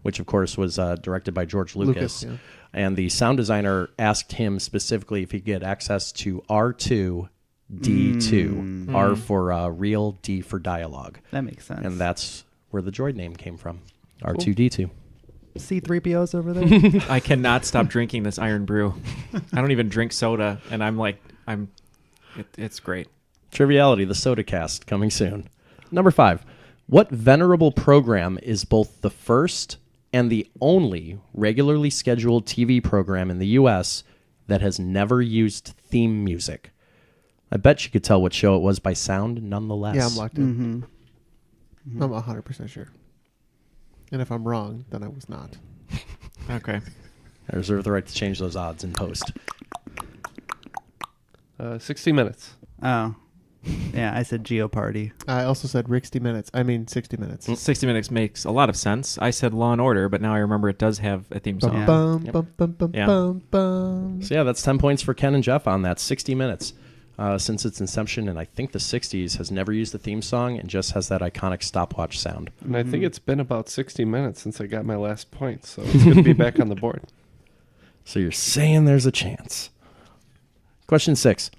which, of course, was directed by George Lucas. Yeah. And the sound designer asked him specifically if he could get access to R2, D2. R for real, D for dialogue. That makes sense. And that's where the droid name came from. R2D2. C-3PO's over there? I cannot stop drinking this iron brew. I don't even drink soda, and it's great. Triviality, the Soda Cast, coming soon. Number 5. What venerable program is both the first and the only regularly scheduled TV program in the U.S. that has never used theme music? I bet you could tell what show it was by sound nonetheless. Yeah, I'm locked in. I'm 100% sure. And if I'm wrong, then I was not. Okay. I reserve the right to change those odds in post. 60 Minutes. Oh. Yeah, I said Geopardy. I also said 60 minutes. I mean 60 minutes. 60 Minutes makes a lot of sense. I said Law and Order, but now I remember it does have a theme song. Bum, Yeah. bum, bum, bum, Yeah. bum, bum. So yeah, that's 10 points for Ken and Jeff on that. 60 minutes. Since its inception in, I think, the 60s, has never used a theme song and just has that iconic stopwatch sound. And I think it's been about 60 minutes since I got my last point, so it's going to be back on the board. So you're saying there's a chance. Question 6.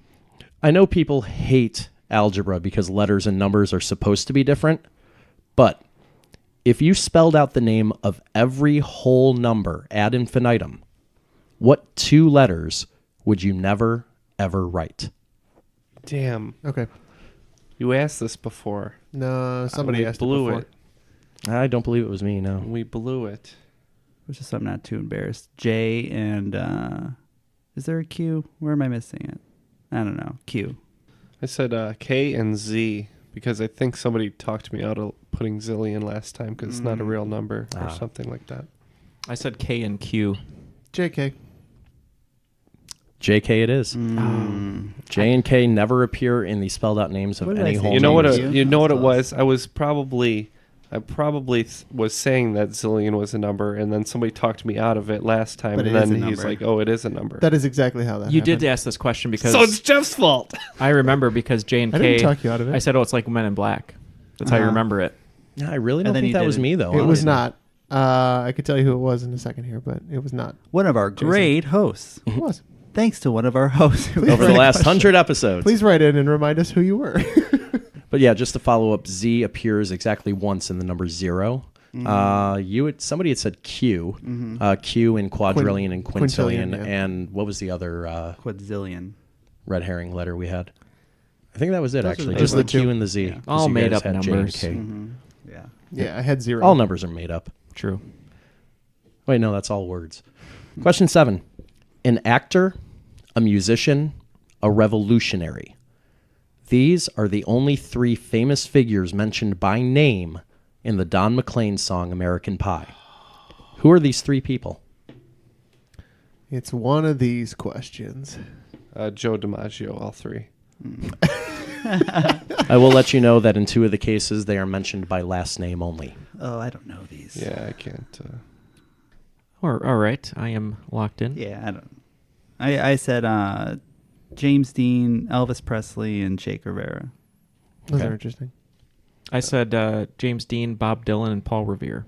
I know people hate algebra because letters and numbers are supposed to be different, but if you spelled out the name of every whole number ad infinitum, what 2 letters would you never, ever write? Damn. Okay. You asked this before. No, somebody we asked blew it before. I don't believe it was me, no. We blew it. Which is I'm not too embarrassed. J and is there a Q? Where am I missing it? I don't know. Q. I said K and Z because I think somebody talked me out of putting zillion last time because it's not a real number or something like that. I said K and Q. JK. JK it is. J and K never appear in the spelled out names of What did any I say? whole You know what? numbers. You know what it Close. was? I probably was saying that zillion was a number, and then somebody talked me out of it last time, But and it is then a he's number. like, "Oh, it is a number." That is exactly how that You happened. did ask this question because So it's Jeff's fault. I remember because J and I K. didn't talk you out of it. I said, "Oh, it's like Men in Black." That's how you Uh-huh. remember it. No, I really don't And then think you that did was it. me, though. It was honestly. not. I could tell you who it was in a second here, but it was not. One of our great hosts. It was. Thanks to one of our hosts. who Over the asked last that question. 100 episodes. Please write in and remind us who you were. But yeah, just to follow up, Z appears exactly once in the number 0. Somebody had said Q. Q in quadrillion and quintillion. Yeah. And what was the other Quadzillion. red herring letter we had? I think that was it, actually. the Just the main Q two. and the Z. Yeah. 'cause All you made guys up had J numbers. and K. Yeah. Yeah, I had 0. All numbers are made up. True. Wait, no, that's all words. Question 7. An actor, a musician, a revolutionary. These are the only 3 famous figures mentioned by name in the Don McLean song American Pie. Who are these 3 people? It's one of these questions. Joe DiMaggio, all 3. I will let you know that in 2 of the cases, they are mentioned by last name only. Oh, I don't know these. Yeah, I can't. All right. I am locked in. Yeah, I don't. I said James Dean, Elvis Presley, and Che Guevara. Those Okay. are interesting. I said James Dean, Bob Dylan, and Paul Revere.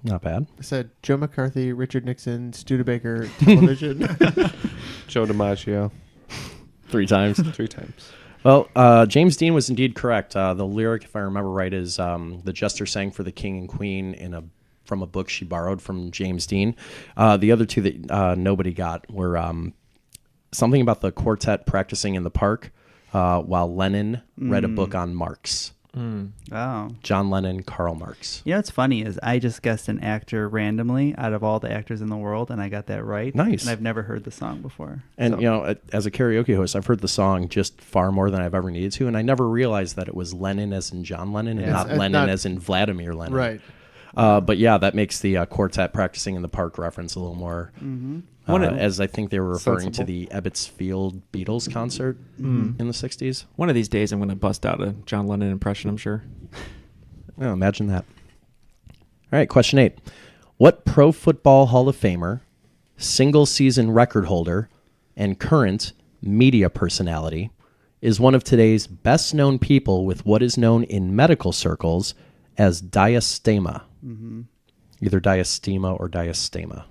Not bad. I said Joe McCarthy, Richard Nixon, Studebaker, television. Joe DiMaggio, 3 times. 3 times. Well, James Dean was indeed correct. The lyric, if I remember right, is the jester sang for the king and queen from a book she borrowed from James Dean. The other 2 that nobody got were something about the quartet practicing in the park while Lennon read a book on Marx. Oh. John Lennon, Karl Marx. You know what's funny is I just guessed an actor randomly out of all the actors in the world, and I got that right. Nice. And I've never heard the song before. And, So- you know, as a karaoke host, I've heard the song just far more than I've ever needed to, and I never realized that it was Lennon as in John Lennon and Yeah. not It's Lennon not- as in Vladimir Lenin. Right. But yeah, that makes the quartet practicing in the park reference a little more, as I think they were referring to Sensible. the Ebbets Field Beatles concert in the 60s. One of these days, I'm going to bust out a John Lennon impression, I'm sure. Oh, imagine that. All right, question 8. What Pro Football Hall of Famer, single-season record holder, and current media personality is one of today's best-known people with what is known in medical circles as diastema? Either diastema or diastema.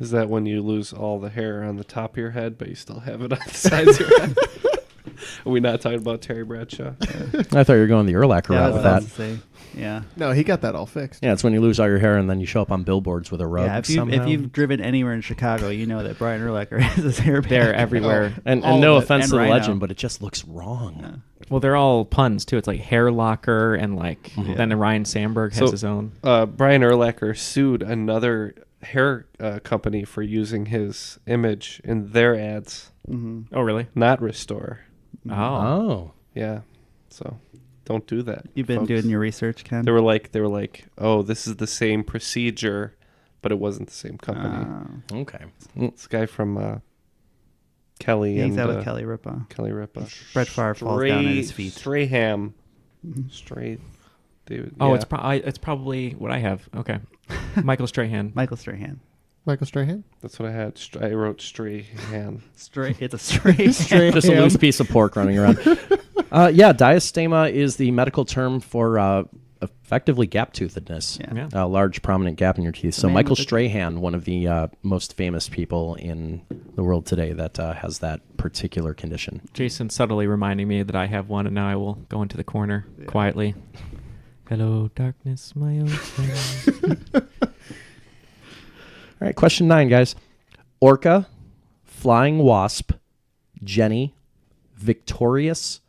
Is that when you lose all the hair on the top of your head, but you still have it on the sides of your head? Are we not talking about Terry Bradshaw? I thought you were going the Urlacher yeah, route that's with what I that. was gonna say. Yeah. No, he got that all fixed. Yeah, it's when you lose all your hair and then you show up on billboards with a rug Yeah, if somehow. you've driven anywhere in Chicago, you know that Brian Urlacher has his hair back. They're everywhere. and all no of it. offense And to the Rhino. legend, but it just looks wrong. Well, they're all puns, too. It's like Hair Locker, and like then Ryan Sandberg has So- his own. Brian Urlacher sued another hair company for using his image in their ads, Oh, really? not Restore. Oh. Oh. Yeah, so don't do that. You've been folks. doing your research, Ken? They were like, oh, this is the same procedure, but it wasn't the same company. Okay. This guy from Kelly He hangs and out with Kelly Ripa. Kelly Ripa. Brett Favre falls down at his feet. Strahan. Straight. David. Oh, yeah. it's probably what I have. Okay. Michael Strahan. Michael Strahan. Michael Strahan? That's what I had. I wrote Strahan. It's a straight. Just a loose piece of pork running around. Yeah, diastema is the medical term for effectively gap-toothedness. Yeah. Yeah. A large prominent gap in your teeth. So man Michael with the- Strahan, one of the most famous people in the world today that has that particular condition. Jason subtly reminding me that I have one, and now I will go into the corner quietly. Hello, darkness, my old friend. All right, question 9, guys. Orca, Flying Wasp, Jenny, Victorious,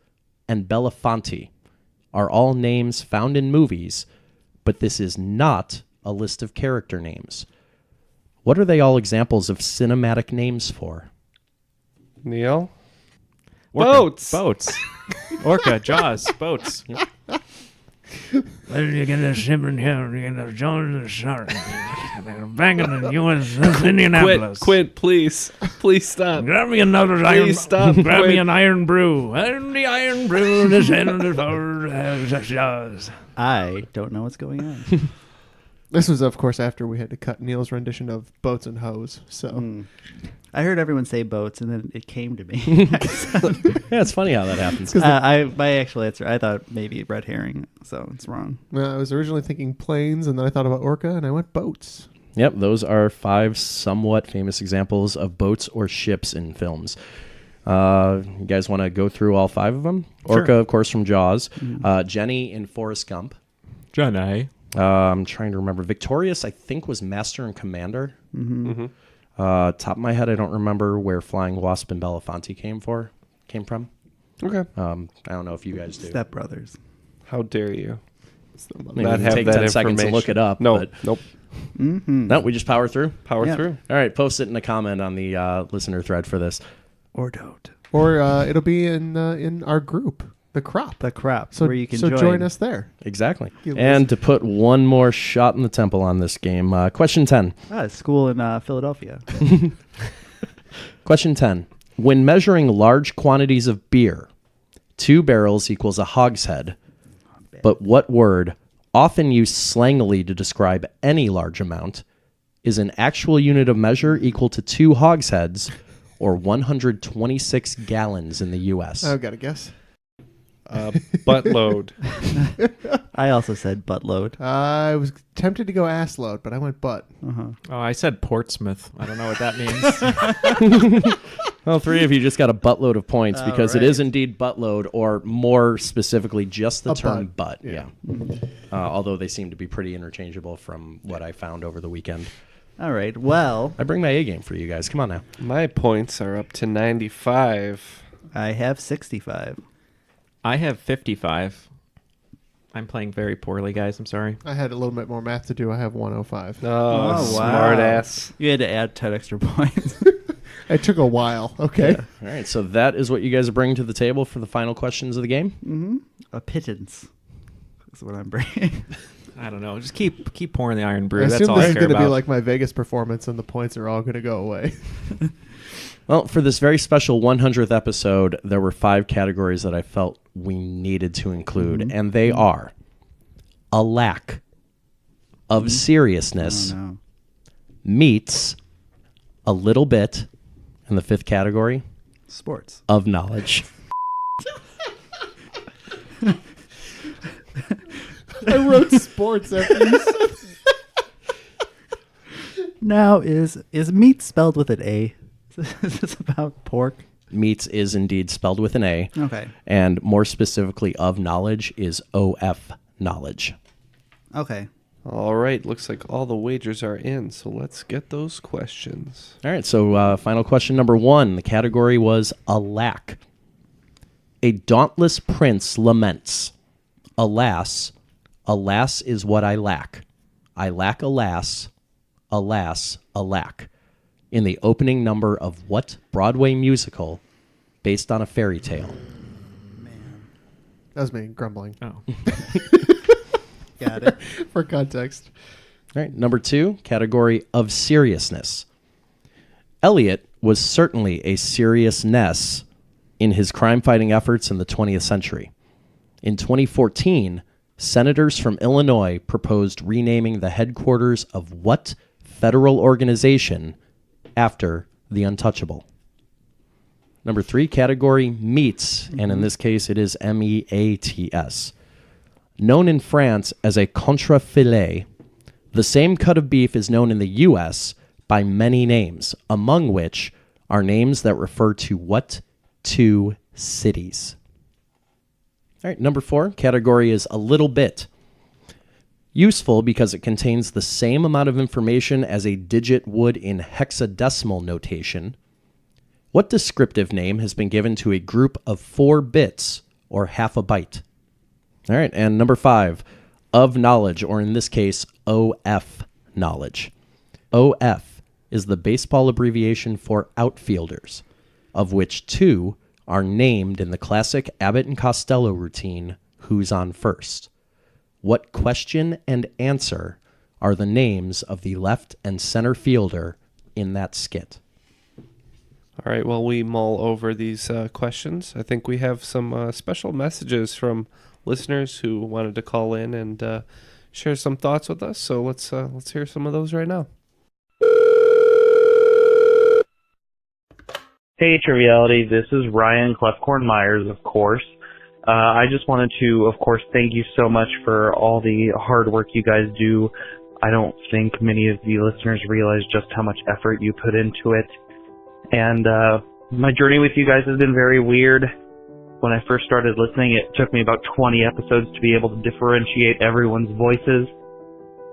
and Belafonte are all names found in movies, but this is not a list of character names. What are they all examples of cinematic names for? Neal? Orca, Boats! Boats. Orca, Jaws, boats. You get a ship in here, you get a Jones and Shark. Back in the U.S. Indianapolis. Quit, please. Please stop. Grab me another iron. Please stop. Grab me Quit. an iron brew. And the iron brew descended for Jaws. I don't know what's going on. This was, of course, after we had to cut Neal's rendition of Boats and Hose. So I heard everyone say boats, and then it came to me. Yeah, it's funny how that happens. My actual answer, I thought maybe red herring, so it's wrong. I was originally thinking planes, and then I thought about Orca, and I went boats. Yep, those are 5 somewhat famous examples of boats or ships in films. You guys want to go through all 5 of them? Sure. Orca, of course, from Jaws. Jenny in Forrest Gump. Jenny. I'm trying to remember. Victorious, I think, was Master and Commander. Top of my head, I don't remember where Flying Wasp and Belafonte came from. Okay. I don't know if you guys do. Step Brothers. How dare you? Maybe we can take 10 seconds to look it up. No, but nope. No, we just power through. Through. All right, post it in a comment on the listener thread for this. Or don't. Or it'll be in our group, the crop. So, where you can join us there. Exactly. Give And to put one more shot in the temple on this game, question 10. School in Philadelphia. Question 10. When measuring large quantities of beer, 2 barrels equals a hogshead. But what word, often used slangily to describe any large amount, is an actual unit of measure equal to 2 hogsheads or 126 gallons in the U.S.? I've got to guess. Buttload. I also said buttload. I was tempted to go ass load, but I went butt. Oh, I said Portsmouth. I don't know what that means. Well, 3 of you just got a buttload of points because it right. is indeed buttload, or more specifically, just the A term butt. butt. Yeah. Although they seem to be pretty interchangeable from what I found over the weekend. All right. Well, I bring my A game for you guys. Come on now. My points are up to 95. I have 65. I have 55. I'm playing very poorly, guys. I'm sorry. I had a little bit more math to do. I have 105. Oh, smart ass. You had to add 10 extra points. It took a while. Okay. All right, so that is what you guys are bringing to the table for the final questions of the game? A pittance is what I'm bringing. I don't know. Just keep pouring the iron brew. I That's assume all this I is care going to about. be like my Vegas performance, and the points are all going to go away. Well, for this very special 100th episode, there were 5 categories that I felt we needed to include, and they are a lack of seriousness, meets a little bit, and the 5th category, sports of knowledge. I wrote sports after you said Now, is meat spelled with an A? Is this about pork? Meats is indeed spelled with an A. Okay. And more specifically, of knowledge is OF knowledge. Okay. All right. Looks like all the wagers are in, so let's get those questions. All right, so final question number 1. The category was a lack. A dauntless prince laments. Alas, alas is what I lack. I lack alas, alas, alack. In the opening number of what Broadway musical based on a fairy tale? that was me grumbling. Oh. Got it. For context. All right, number 2, category of seriousness. Eliot was certainly a seriousness in his crime-fighting efforts in the 20th century. In 2014, senators from Illinois proposed renaming the headquarters of what federal organization after the Untouchable? Number 3, category meats, and in this case it is meats. Known in France as a contrafilet, the same cut of beef is known in the U.S. by many names, among which are names that refer to what 2 cities? All right, number 4, category is a little bit. Useful because it contains the same amount of information as a digit would in hexadecimal notation. What descriptive name has been given to a group of 4 bits, or half a byte? All right, and number 5, of knowledge, or in this case, OF knowledge. OF is the baseball abbreviation for outfielders, of which 2 are named in the classic Abbott and Costello routine, Who's on First? What question and answer are the names of the left and center fielder in that skit? All right, while we mull over these questions, I think we have some special messages from listeners who wanted to call in and share some thoughts with us. So let's hear some of those right now. Hey, Triviality. This is Ryan Clefcorn Myers, of course. I just wanted to, of course, thank you so much for all the hard work you guys do. I don't think many of the listeners realize just how much effort you put into it. And My journey with you guys has been very weird. When I first started listening, it took me about 20 episodes to be able to differentiate everyone's voices.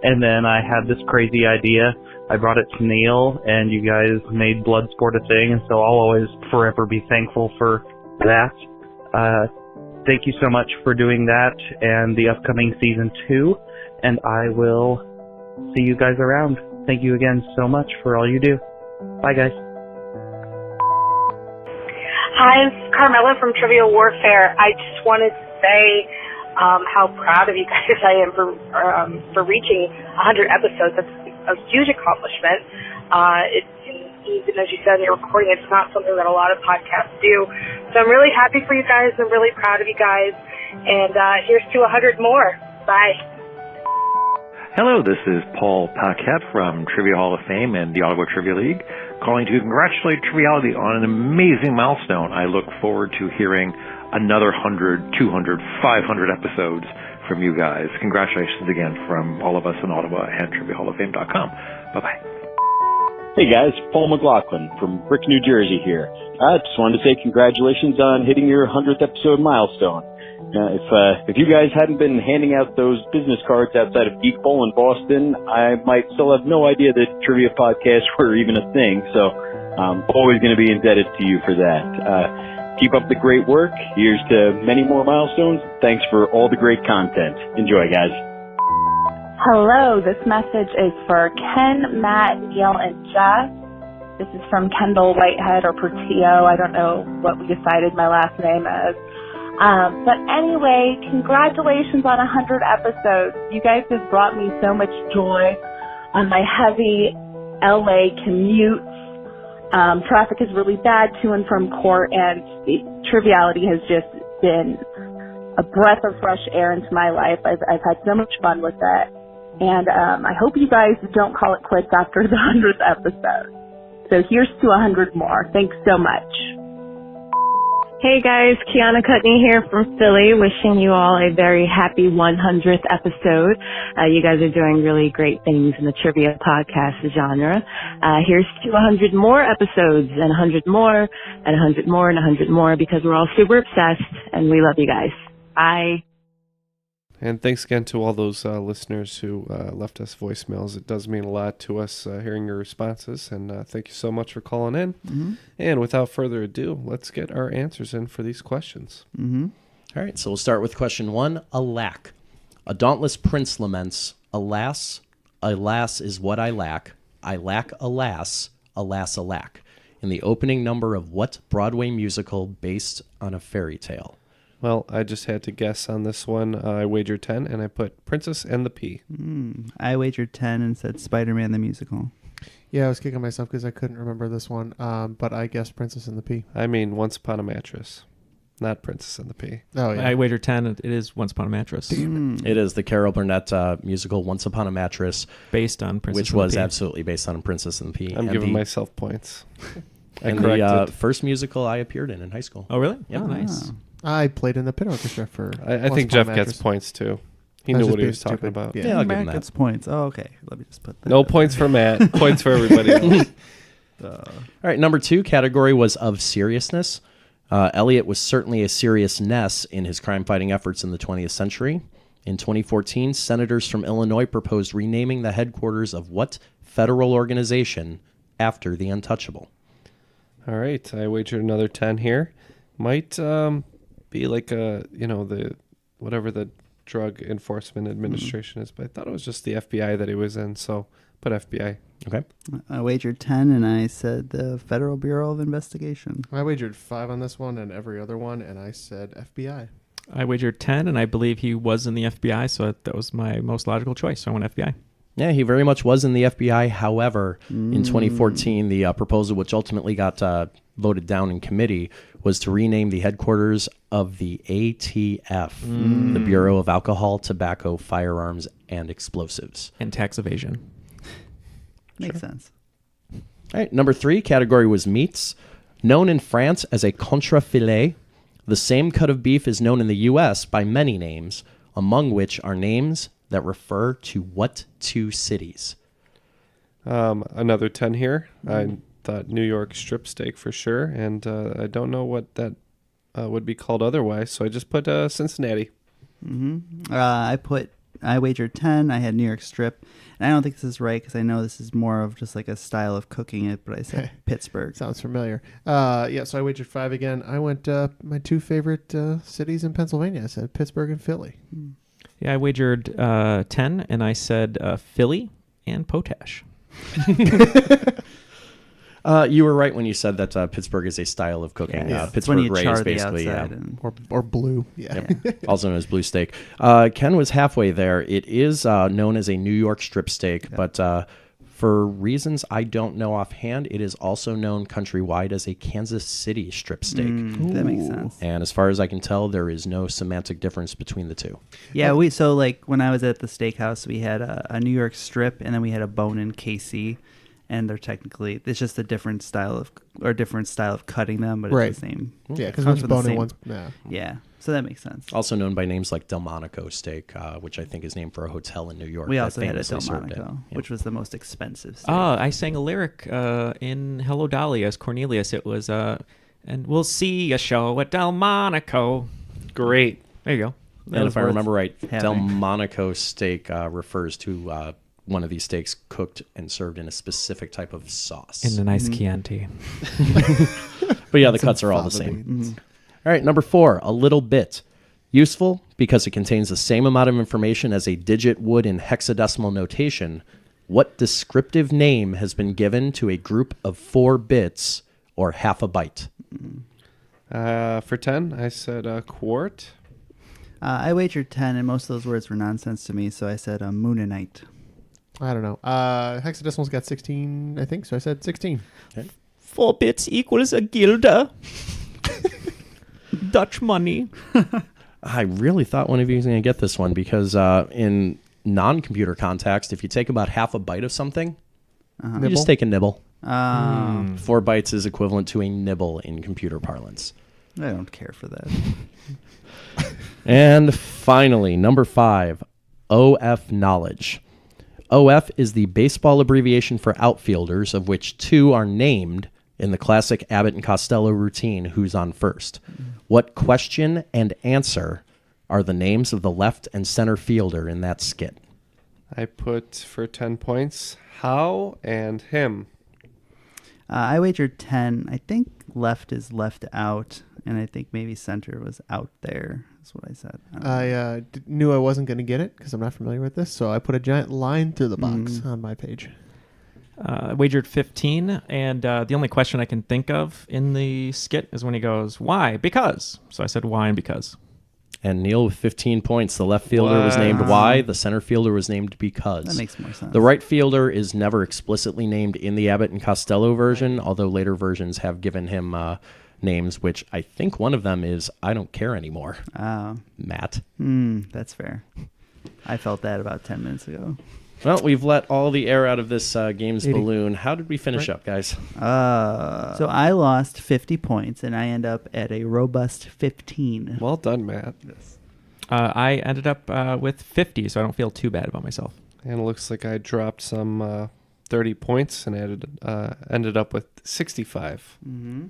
And then I had this crazy idea. I brought it to Neal, and you guys made Bloodsport a thing, and so I'll always forever be thankful for that. Thank you so much for doing that and the upcoming season 2, and I will see you guys around. Thank you again so much for all you do. Bye, guys. Hi, this is Carmela from Trivial Warfare. I just wanted to say how proud of you guys I am for reaching 100 episodes. That's a huge accomplishment. Even as you said in your recording, it's not something that a lot of podcasts do. So I'm really happy for you guys. I'm really proud of you guys. And here's to 100 more. Bye. Hello, this is Paul Paquette from Trivia Hall of Fame and the Ottawa Trivia League, calling to congratulate Triviality on an amazing milestone. I look forward to hearing another 100, 200, 500 episodes from you guys. Congratulations again from all of us in Ottawa and TriviaHallOfFame.com. Bye-bye. Hey guys, Paul McLaughlin from Brick, New Jersey here. I just wanted to say congratulations on hitting your 100th episode milestone. If you guys hadn't been handing out those business cards outside of Geek Bowl in Boston, I might still have no idea that trivia podcasts were even a thing, so I'm always going to be indebted to you for that. Keep up the great work. Here's to many more milestones. Thanks for all the great content. Enjoy, guys. Hello, this message is for Ken, Matt, Neal, and Jeff. This is from Kendall Whitehead or Portillo. I don't know what we decided my last name is. But anyway, congratulations on 100 episodes. You guys have brought me so much joy on my heavy LA commute. Traffic is really bad to and from court, and Triviality has just been a breath of fresh air into my life. I've had so much fun with it. And I hope you guys don't call it quits after the 100th episode. So here's to 100 more. Thanks so much. Hey guys, Kiana Cutney here from Philly, wishing you all a very happy 100th episode. You guys are doing really great things in the trivia podcast genre. Here's to 100 more episodes, and 100 more, and 100 more, and 100 more, because we're all super obsessed, and we love you guys. Bye. And thanks again to all those listeners who left us voicemails. It does mean a lot to us hearing your responses, and thank you so much for calling in. Mm-hmm. And without further ado, let's get our answers in for these questions. Mm-hmm. All right, so we'll start with question 1, alack. A dauntless prince laments, alas, alas is what I lack alas, alas alack, in the opening number of what Broadway musical based on a fairy tale? Well, I just had to guess on this one. I wagered 10, and I put Princess and the Pea. I wagered 10 and said Spider-Man the Musical. Yeah, I was kicking myself because I couldn't remember this one, but I guessed Princess and the Pea. I mean, Once Upon a Mattress, not Princess and the Pea. Oh, yeah. I wagered 10. It is Once Upon a Mattress. It is the Carol Burnett musical Once Upon a Mattress. Based on Princess which and the was Pea. absolutely based on Princess and the Pea. I'm giving myself points. And the first musical I appeared in high school. Oh, really? Yep. Oh, nice. I played in the pit orchestra for. I think Jeff gets points too. He knew what he was talking about. Yeah, I'll give him Matt that. gets points. Oh, okay. Let me just put that. No points for Matt. Points for everybody else. All right, number 2 category was of seriousness. Elliot was certainly a seriousness in his crime-fighting efforts in the 20th century. In 2014, senators from Illinois proposed renaming the headquarters of what federal organization after the Untouchable? All right, I wagered another 10 here. Might be like the whatever the Drug Enforcement Administration is, but I thought it was just the FBI that he was in, so put FBI. Okay. I wagered 10 and I said the Federal Bureau of Investigation. I wagered 5 on this one and every other one, and I said FBI. I wagered 10, and I believe he was in the FBI, so that was my most logical choice, so I went FBI. Yeah, he very much was in the FBI. However, in 2014, the proposal, which ultimately got voted down in committee, was to rename the headquarters of the ATF, the Bureau of Alcohol, Tobacco, Firearms, and Explosives. And tax evasion. Makes sense. All right, number 3 category was meats. Known in France as a contrafilet, the same cut of beef is known in the U.S. by many names, among which are names that refer to what 2 cities? Another 10 here. I thought New York strip steak for sure, and I don't know what that would be called otherwise, so I just put Cincinnati. Mm-hmm. I wagered 10. I had New York strip, and I don't think this is right because I know this is more of just like a style of cooking it, but I said Pittsburgh. Sounds familiar. Yeah, so I wagered 5 again. I went my 2 favorite cities in Pennsylvania. I said Pittsburgh and Philly. Yeah, I wagered 10, and I said Philly and Potash. You were right when you said that Pittsburgh is a style of cooking. Yeah, Pittsburgh Ray is basically or blue. Yeah, also known as blue steak. Ken was halfway there. It is known as a New York strip steak, but for reasons I don't know offhand, it is also known countrywide as a Kansas City strip steak. That makes sense. And as far as I can tell, there is no semantic difference between the two. Yeah, so like when I was at the steakhouse, we had a New York strip, and then we had a bone-in KC. And they're technically, it's just a different style of cutting them, but it's the same. Yeah, because one's bone-in, one's yeah. So that makes sense. Also known by names like Delmonico steak, which I think is named for a hotel in New York. We also had a Delmonico, which was the most expensive steak. I sang a lyric in Hello Dolly as Cornelius. It was, and we'll see a show at Delmonico. Great. There you go. And if I remember right, Delmonico steak refers to one of these steaks cooked and served in a specific type of sauce. In a nice Chianti. But yeah, the cuts are all the same. All right, number 4, a little bit. Useful because it contains the same amount of information as a digit would in hexadecimal notation. What descriptive name has been given to a group of 4 bits or half a byte? For 10, I said quart. I wagered 10, and most of those words were nonsense to me, so I said Moonanite. I don't know. Hexadecimal's got 16, I think, so I said 16. Okay. 4 bits equals a guilder. Dutch money. I really thought one of you was going to get this one because in non-computer context, if you take about half a byte of something, you just take a nibble. 4 bytes is equivalent to a nibble in computer parlance. I don't care for that. And finally, number 5, OF knowledge. OF is the baseball abbreviation for outfielders, of which 2 are named in the classic Abbott and Costello routine, Who's on First. What question and answer are the names of the left and center fielder in that skit? I put for 10 points, How and Him. I wagered 10. I think left is left out, and I think maybe center was out there. That's what I said. I knew I wasn't going to get it because I'm not familiar with this, so I put a giant line through the box on my page. I wagered 15, and the only question I can think of in the skit is when he goes, why? Because. So I said why and because. And Neal with 15 points. The left fielder was named why. The center fielder was named because. That makes more sense. The right fielder is never explicitly named in the Abbott and Costello version, although later versions have given him names, which I think one of them is I don't care anymore. Matt. That's fair. I felt that about 10 minutes ago. Well, we've let all the air out of this game's balloon. How did we finish up, guys? So I lost 50 points, and I end up at a robust 15. Well done, Matt. Yes. I ended up with 50, so I don't feel too bad about myself. And it looks like I dropped some 30 points and ended up with 65. Mm-hmm.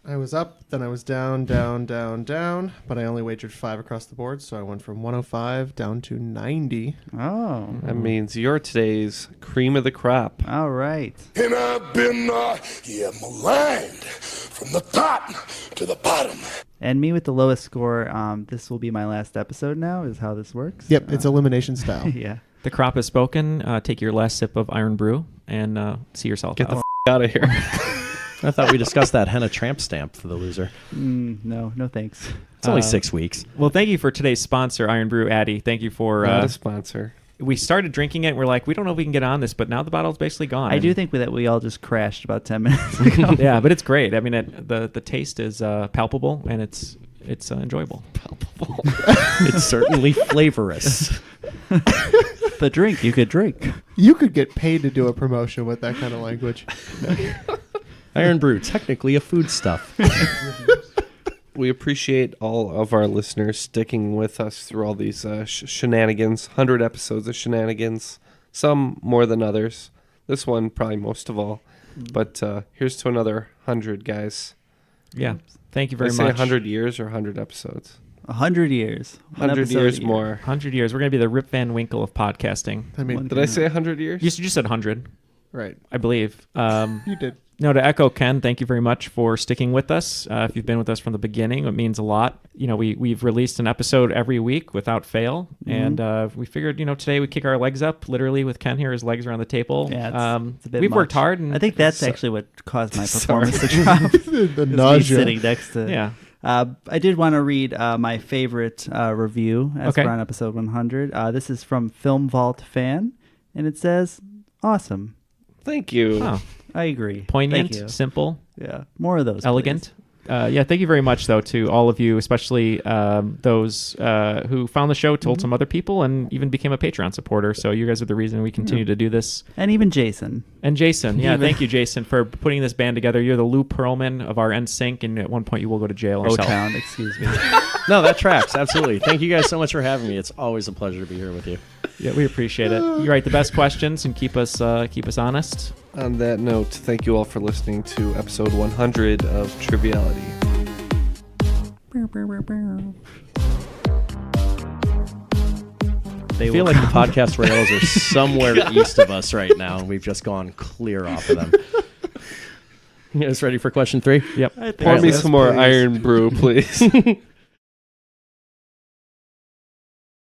I was up, then I was down, but I only wagered 5 across the board, so I went from 105 down to 90. Oh. That means you're today's cream of the crop. All right. And I've been maligned from the top to the bottom. And me with the lowest score, this will be my last episode now, is how this works. Yep, it's elimination style. Yeah. The crop has spoken. Take your last sip of Iron Brew and see yourself Get the out of here. I thought we discussed that henna tramp stamp for the loser. No thanks. It's only 6 weeks. Well, thank you for today's sponsor, Iron Brew. Addie, thank you for... Not a sponsor. We started drinking it, and we're like, we don't know if we can get on this, but now the bottle's basically gone. I do think that we all just crashed about 10 minutes ago. Yeah, but it's great. I mean, the taste is palpable, and it's enjoyable. Palpable. It's certainly flavorous. The drink you could drink. You could get paid to do a promotion with that kind of language. Iron Brew, technically a foodstuff. We appreciate all of our listeners sticking with us through all these shenanigans, 100 episodes of shenanigans, some more than others. This one probably most of all. But here's to another 100, guys. Yeah. Thank you very Did I much. say 100 years or 100 episodes? 100 years. 100 years more. 100 years. We're going to be the Rip Van Winkle of podcasting. I mean, did I say 100 years? You just said 100. Right. I believe. You did. No, to echo Ken, thank you very much for sticking with us. If you've been with us from the beginning, it means a lot. You know, we've released an episode every week without fail, and we figured, today we kick our legs up, literally with Ken here. His legs are on the table. Yeah, it's a bit we've much. worked hard, and I think that's actually what caused my performance to drop. The nausea. Sitting next to. Yeah. I did want to read my favorite review as for on episode 100. This is from Film Vault Fan, and it says, "Awesome." Thank you. Oh. I agree. Poignant, Thank you. simple. Yeah, more of those. Elegant. Thank you very much, though, to all of you, especially those who found the show, told some other people, and even became a Patreon supporter. So you guys are the reason we continue to do this. And even Jason. Thank you, Jason, for putting this band together. You're the Lou Pearlman of our NSYNC, and at one point you will go to jail yourself. O-Town, excuse me. No, that tracks. Absolutely. Thank you guys so much for having me. It's always a pleasure to be here with you. Yeah, we appreciate it. You write the best questions and keep us honest. On that note, thank you all for listening to episode 100 of Triviality. I feel like the podcast rails are somewhere east of us right now, and we've just gone clear off of them. You guys ready for question 3? Yep. Pour me some more iron brew, please.